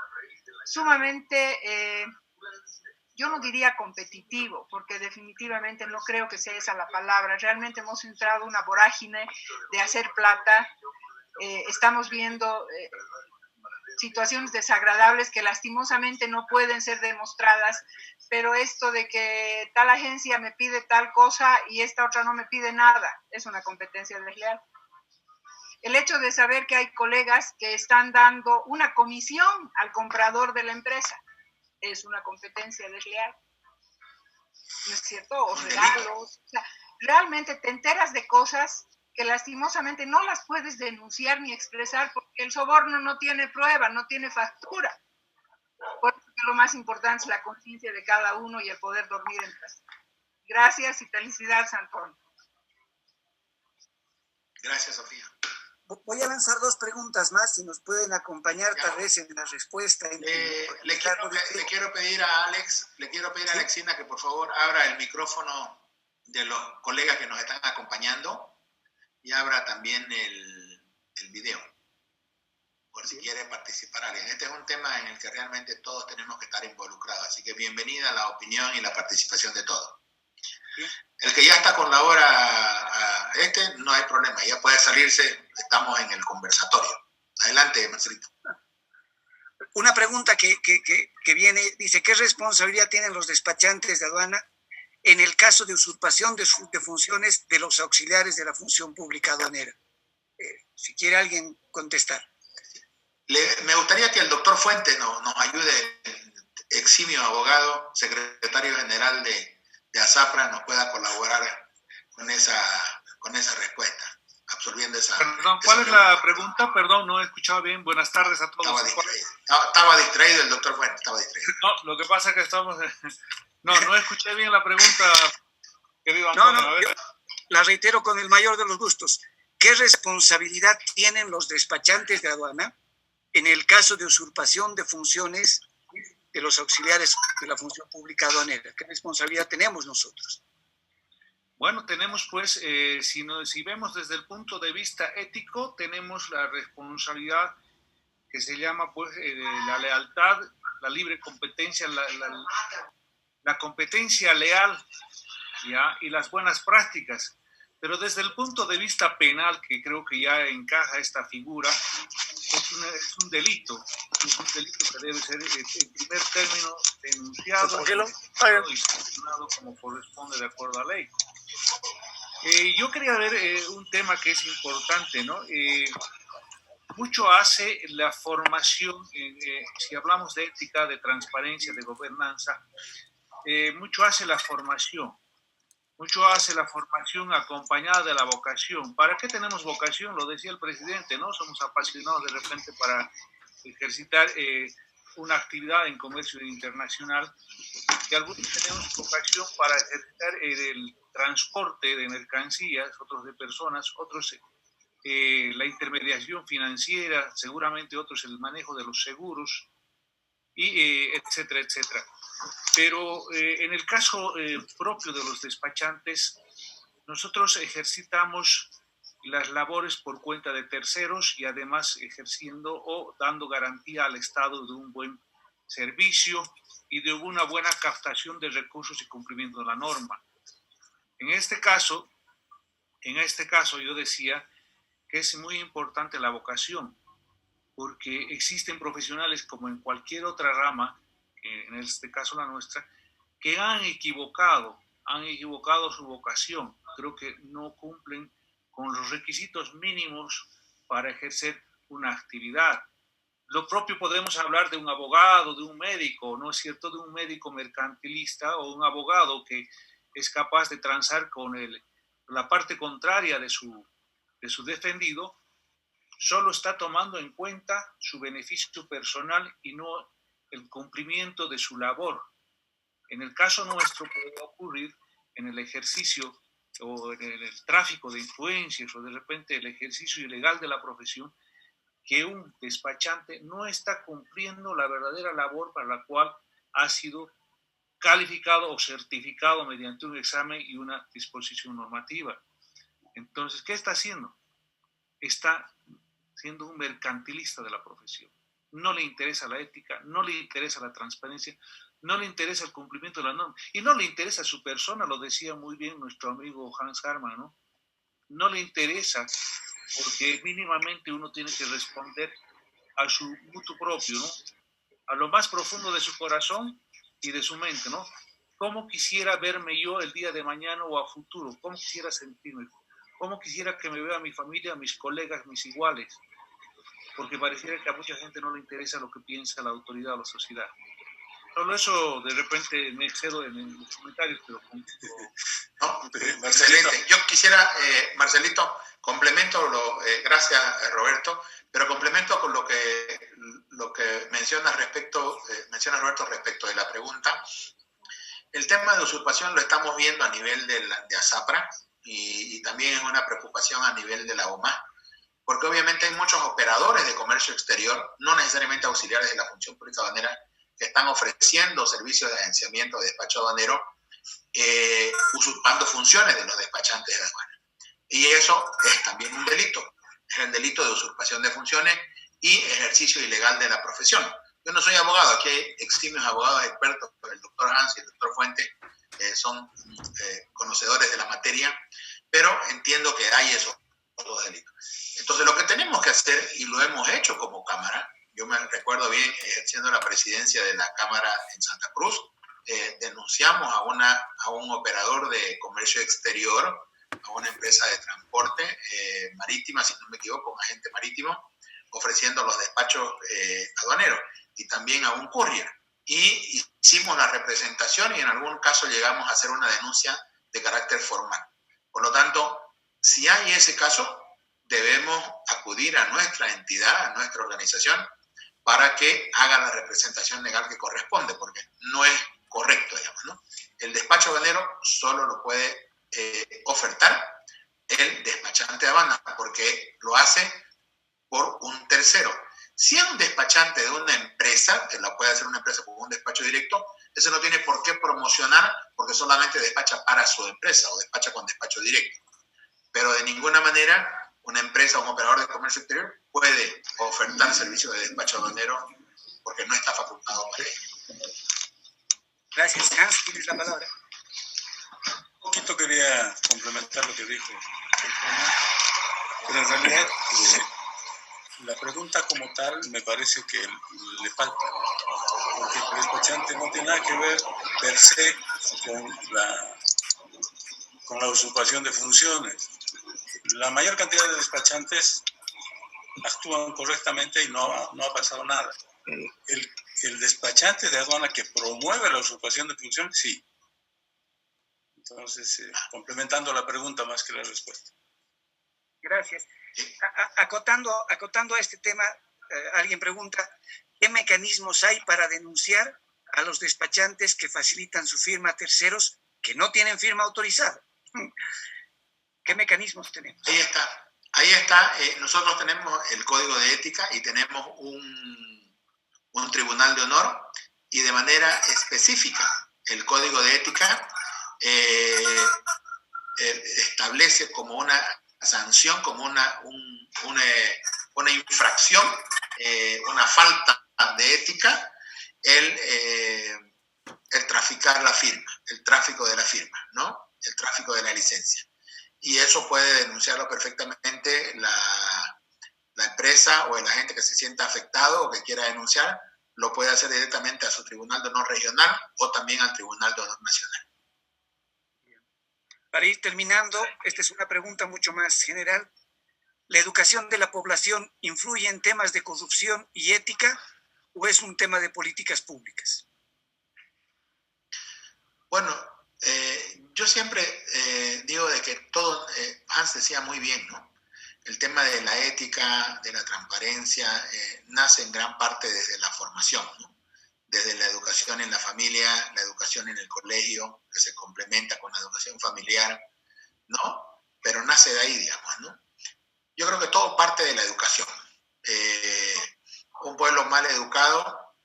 sumamente, yo no diría competitivo, porque definitivamente no creo que sea esa la palabra. Realmente hemos entrado en una vorágine de hacer plata. Estamos viendo situaciones desagradables que lastimosamente no pueden ser demostradas, pero esto de que tal agencia me pide tal cosa y esta otra no me pide nada, es una competencia desleal. El hecho de saber que hay colegas que están dando una comisión al comprador de la empresa es una competencia desleal, ¿no es cierto? O regalos, o sea, realmente te enteras de cosas que lastimosamente no las puedes denunciar ni expresar porque el soborno no tiene prueba, no tiene factura. Por eso que lo más importante es la conciencia de cada uno y el poder dormir en paz. Gracias y felicidades, Antonio. Gracias, Sofía. Voy a lanzar dos preguntas más, si nos pueden acompañar tal vez en la respuesta. Le quiero pedir a Alexina que por favor abra el micrófono de los colegas que nos están acompañando y abra también el video, por si quiere participar alguien. Este es un tema en el que realmente todos tenemos que estar involucrados, así que bienvenida a la opinión y la participación de todos. El que ya está con la hora no hay problema, ya puede salirse, estamos en el conversatorio. Adelante, Marcelito. Una pregunta que viene, dice, ¿qué responsabilidad tienen los despachantes de aduana en el caso de usurpación de funciones de los auxiliares de la función pública aduanera? Si quiere alguien contestar. Me gustaría que el doctor Fuentes nos ayude, eximio abogado, secretario general de ASAPRA, nos pueda colaborar con esa respuesta. absolviendo esa... Perdón, ¿cuál es la pregunta? Perdón, no he escuchado bien. Buenas tardes a todos. Estaba distraído el doctor Fuentes, estaba distraído. No, lo que pasa es que estamos... No escuché bien la pregunta, querido Antonio. Yo la reitero con el mayor de los gustos. ¿Qué responsabilidad tienen los despachantes de aduana en el caso de usurpación de funciones de los auxiliares de la función pública aduanera? ¿Qué responsabilidad tenemos nosotros? Bueno, tenemos pues, si vemos desde el punto de vista ético, tenemos la responsabilidad que se llama pues la lealtad, la libre competencia, la competencia leal, ¿ya? Y las buenas prácticas. Pero desde el punto de vista penal, que creo que ya encaja esta figura, es un delito que debe ser en primer término denunciado y sancionado como corresponde de acuerdo a ley. Yo quería ver un tema que es importante, ¿no? Mucho hace la formación, si hablamos de ética, de transparencia, de gobernanza, mucho hace la formación. Mucho hace la formación acompañada de la vocación. ¿Para qué tenemos vocación? Lo decía el presidente, ¿no? Somos apasionados de repente para ejercitar una actividad en comercio internacional. Y algunos tenemos vocación para ejercitar el transporte de mercancías, otros de personas, otros la intermediación financiera, seguramente otros el manejo de los seguros, y etcétera, etcétera. Pero en el caso propio de los despachantes, nosotros ejercitamos las labores por cuenta de terceros y además ejerciendo o dando garantía al Estado de un buen servicio y de una buena captación de recursos y cumplimiento de la norma. En este caso yo decía que es muy importante la vocación, porque existen profesionales como en cualquier otra rama, en este caso la nuestra, que han equivocado su vocación. Creo que no cumplen con los requisitos mínimos para ejercer una actividad. Lo propio podemos hablar de un abogado, de un médico, ¿no es cierto? De un médico mercantilista o un abogado que es capaz de transar con la parte contraria de su defendido, solo está tomando en cuenta su beneficio personal y no el cumplimiento de su labor. En el caso nuestro puede ocurrir en el ejercicio o en el tráfico de influencias o de repente el ejercicio ilegal de la profesión, que un despachante no está cumpliendo la verdadera labor para la cual ha sido calificado o certificado mediante un examen y una disposición normativa. Entonces, ¿qué está haciendo? Está siendo un mercantilista de la profesión. No le interesa la ética, no le interesa la transparencia, no le interesa el cumplimiento de la norma y no le interesa su persona, lo decía muy bien nuestro amigo Hans Harman, ¿no? No le interesa porque mínimamente uno tiene que responder a su mutuo propio, ¿no? A lo más profundo de su corazón y de su mente, ¿no? ¿Cómo quisiera verme yo el día de mañana o a futuro? ¿Cómo quisiera sentirme? ¿Cómo quisiera que me vea mi familia, mis colegas, mis iguales? Porque pareciera que a mucha gente no le interesa lo que piensa la autoridad o la sociedad. Solo eso, de repente me excedo en los comentarios, pero... No, excelente. Yo quisiera, Marcelito, complemento, gracias Roberto, pero complemento con lo que menciona Roberto respecto de la pregunta. El tema de usurpación lo estamos viendo a nivel de ASAPRA y también es una preocupación a nivel de la OMA, porque obviamente hay muchos operadores de comercio exterior, no necesariamente auxiliares de la función pública aduanera, que están ofreciendo servicios de agenciamiento de despacho aduanero, usurpando funciones de los despachantes de aduana. Y eso es también un delito, es el delito de usurpación de funciones y ejercicio ilegal de la profesión. Yo no soy abogado, aquí hay eximios abogados expertos, el doctor Hans y el doctor Fuentes son conocedores de la materia, pero entiendo que hay esos dos delitos. Entonces lo que tenemos que hacer, y lo hemos hecho como Cámara, yo me recuerdo bien ejerciendo la presidencia de la Cámara en Santa Cruz, denunciamos a un operador de comercio exterior, a una empresa de transporte marítima, si no me equivoco, un agente marítimo, ofreciendo los despachos aduaneros, y también a un courier. Y hicimos la representación y en algún caso llegamos a hacer una denuncia de carácter formal. Por lo tanto, si hay ese caso, debemos acudir a nuestra entidad, a nuestra organización, para que haga la representación legal que corresponde, porque no es correcto, digamos, ¿no? El despacho aduanero solo lo puede ofertar el despachante de aduana, porque lo hace por un tercero. Si es un despachante de una empresa, que la puede hacer una empresa con un despacho directo, ese no tiene por qué promocionar porque solamente despacha para su empresa o despacha con despacho directo. Pero de ninguna manera una empresa o un operador de comercio exterior puede ofertar servicios de despacho aduanero porque no está facultado para ello. Gracias. Hans, tienes la palabra. Un poquito quería complementar lo que dijo, pero en realidad la pregunta como tal me parece que le falta, porque el despachante no tiene nada que ver per se con la usurpación de funciones. La mayor cantidad de despachantes actúan correctamente y no ha pasado nada. El despachante de aduana que promueve la usurpación de funciones, sí. Entonces, complementando la pregunta más que la respuesta. Gracias. Acotando a este tema, alguien pregunta, ¿qué mecanismos hay para denunciar a los despachantes que facilitan su firma a terceros que no tienen firma autorizada? ¿Qué mecanismos tenemos? Ahí está. Nosotros tenemos el código de ética y tenemos un tribunal de honor, y de manera específica el código de ética establece como una sanción, como una infracción, una falta de ética, el traficar la firma, el tráfico de la firma, ¿no? El tráfico de la licencia. Y eso puede denunciarlo perfectamente la empresa o el agente que se sienta afectado o que quiera denunciar, lo puede hacer directamente a su tribunal de honor regional o también al tribunal de honor nacional. Para ir terminando, esta es una pregunta mucho más general. ¿La educación de la población influye en temas de corrupción y ética o es un tema de políticas públicas? Bueno, yo siempre digo de que todo, Hans decía muy bien, ¿no? El tema de la ética, de la transparencia, nace en gran parte desde la formación, ¿no? Desde la educación en la familia, la educación en el colegio, que se complementa con la educación familiar, ¿no? Pero nace de ahí, digamos, ¿no? Yo creo que todo parte de la educación. Un pueblo mal educado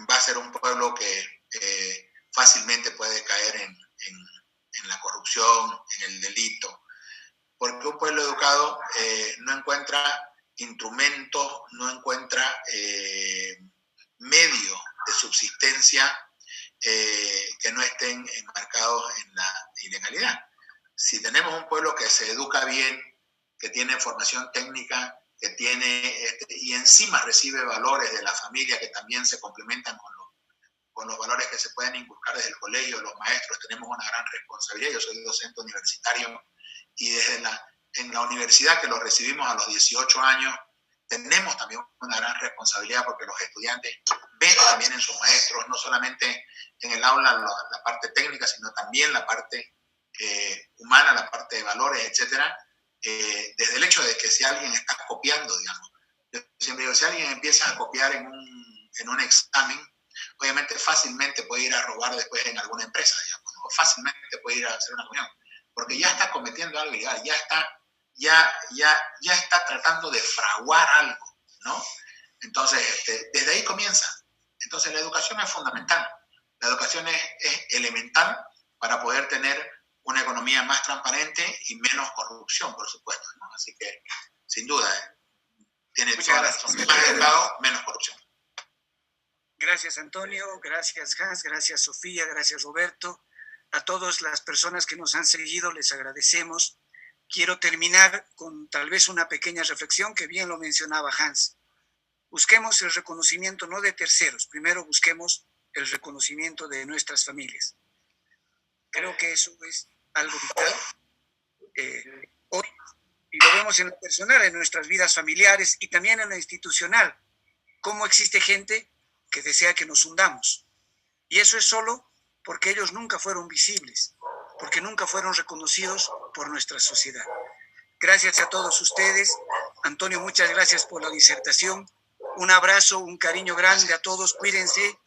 va a ser un pueblo que fácilmente puede caer en la corrupción, en el delito, porque un pueblo educado no encuentra instrumentos, no encuentra medios de subsistencia que no estén enmarcados en la ilegalidad. Si tenemos un pueblo que se educa bien, que tiene formación técnica, que tiene y encima recibe valores de la familia que también se complementan con los valores que se pueden inculcar desde el colegio, los maestros tenemos una gran responsabilidad. Yo soy docente universitario y en la universidad, que lo recibimos a los 18 años, tenemos también una gran responsabilidad porque los estudiantes ven también en sus maestros, no solamente en el aula la parte técnica, sino también la parte humana, la parte de valores, etcétera. Desde el hecho de que si alguien está copiando, digamos, yo siempre digo, si alguien empieza a copiar en un examen, obviamente fácilmente puede ir a robar después en alguna empresa, digamos, ¿no? O fácilmente puede ir a hacer una reunión, porque ya está cometiendo algo ilegal, ya está tratando de fraguar algo, ¿no? Entonces, desde ahí comienza. Entonces, la educación es fundamental. La educación es elemental para poder tener una economía más transparente y menos corrupción, por supuesto, ¿no? Así que, sin duda, tiene toda la razón. Más educado, menos corrupción. Gracias, Antonio. Gracias, Hans. Gracias, Sofía. Gracias, Roberto. A todas las personas que nos han seguido, les agradecemos. Quiero terminar con tal vez una pequeña reflexión que bien lo mencionaba Hans. Busquemos el reconocimiento no de terceros, primero busquemos el reconocimiento de nuestras familias. Creo que eso es algo vital hoy, y lo vemos en lo personal, en nuestras vidas familiares y también en lo institucional, cómo existe gente que desea que nos hundamos. Y eso es solo porque ellos nunca fueron visibles, porque nunca fueron reconocidos por nuestra sociedad. Gracias a todos ustedes. Antonio, muchas gracias por la disertación. Un abrazo, un cariño grande a todos. Cuídense,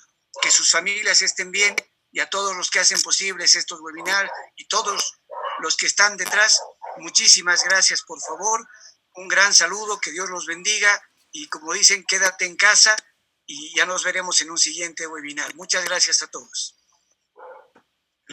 que sus familias estén bien, y a todos los que hacen posibles estos webinars y todos los que están detrás, muchísimas gracias, por favor. Un gran saludo, que Dios los bendiga, y como dicen, quédate en casa y ya nos veremos en un siguiente webinar. Muchas gracias a todos.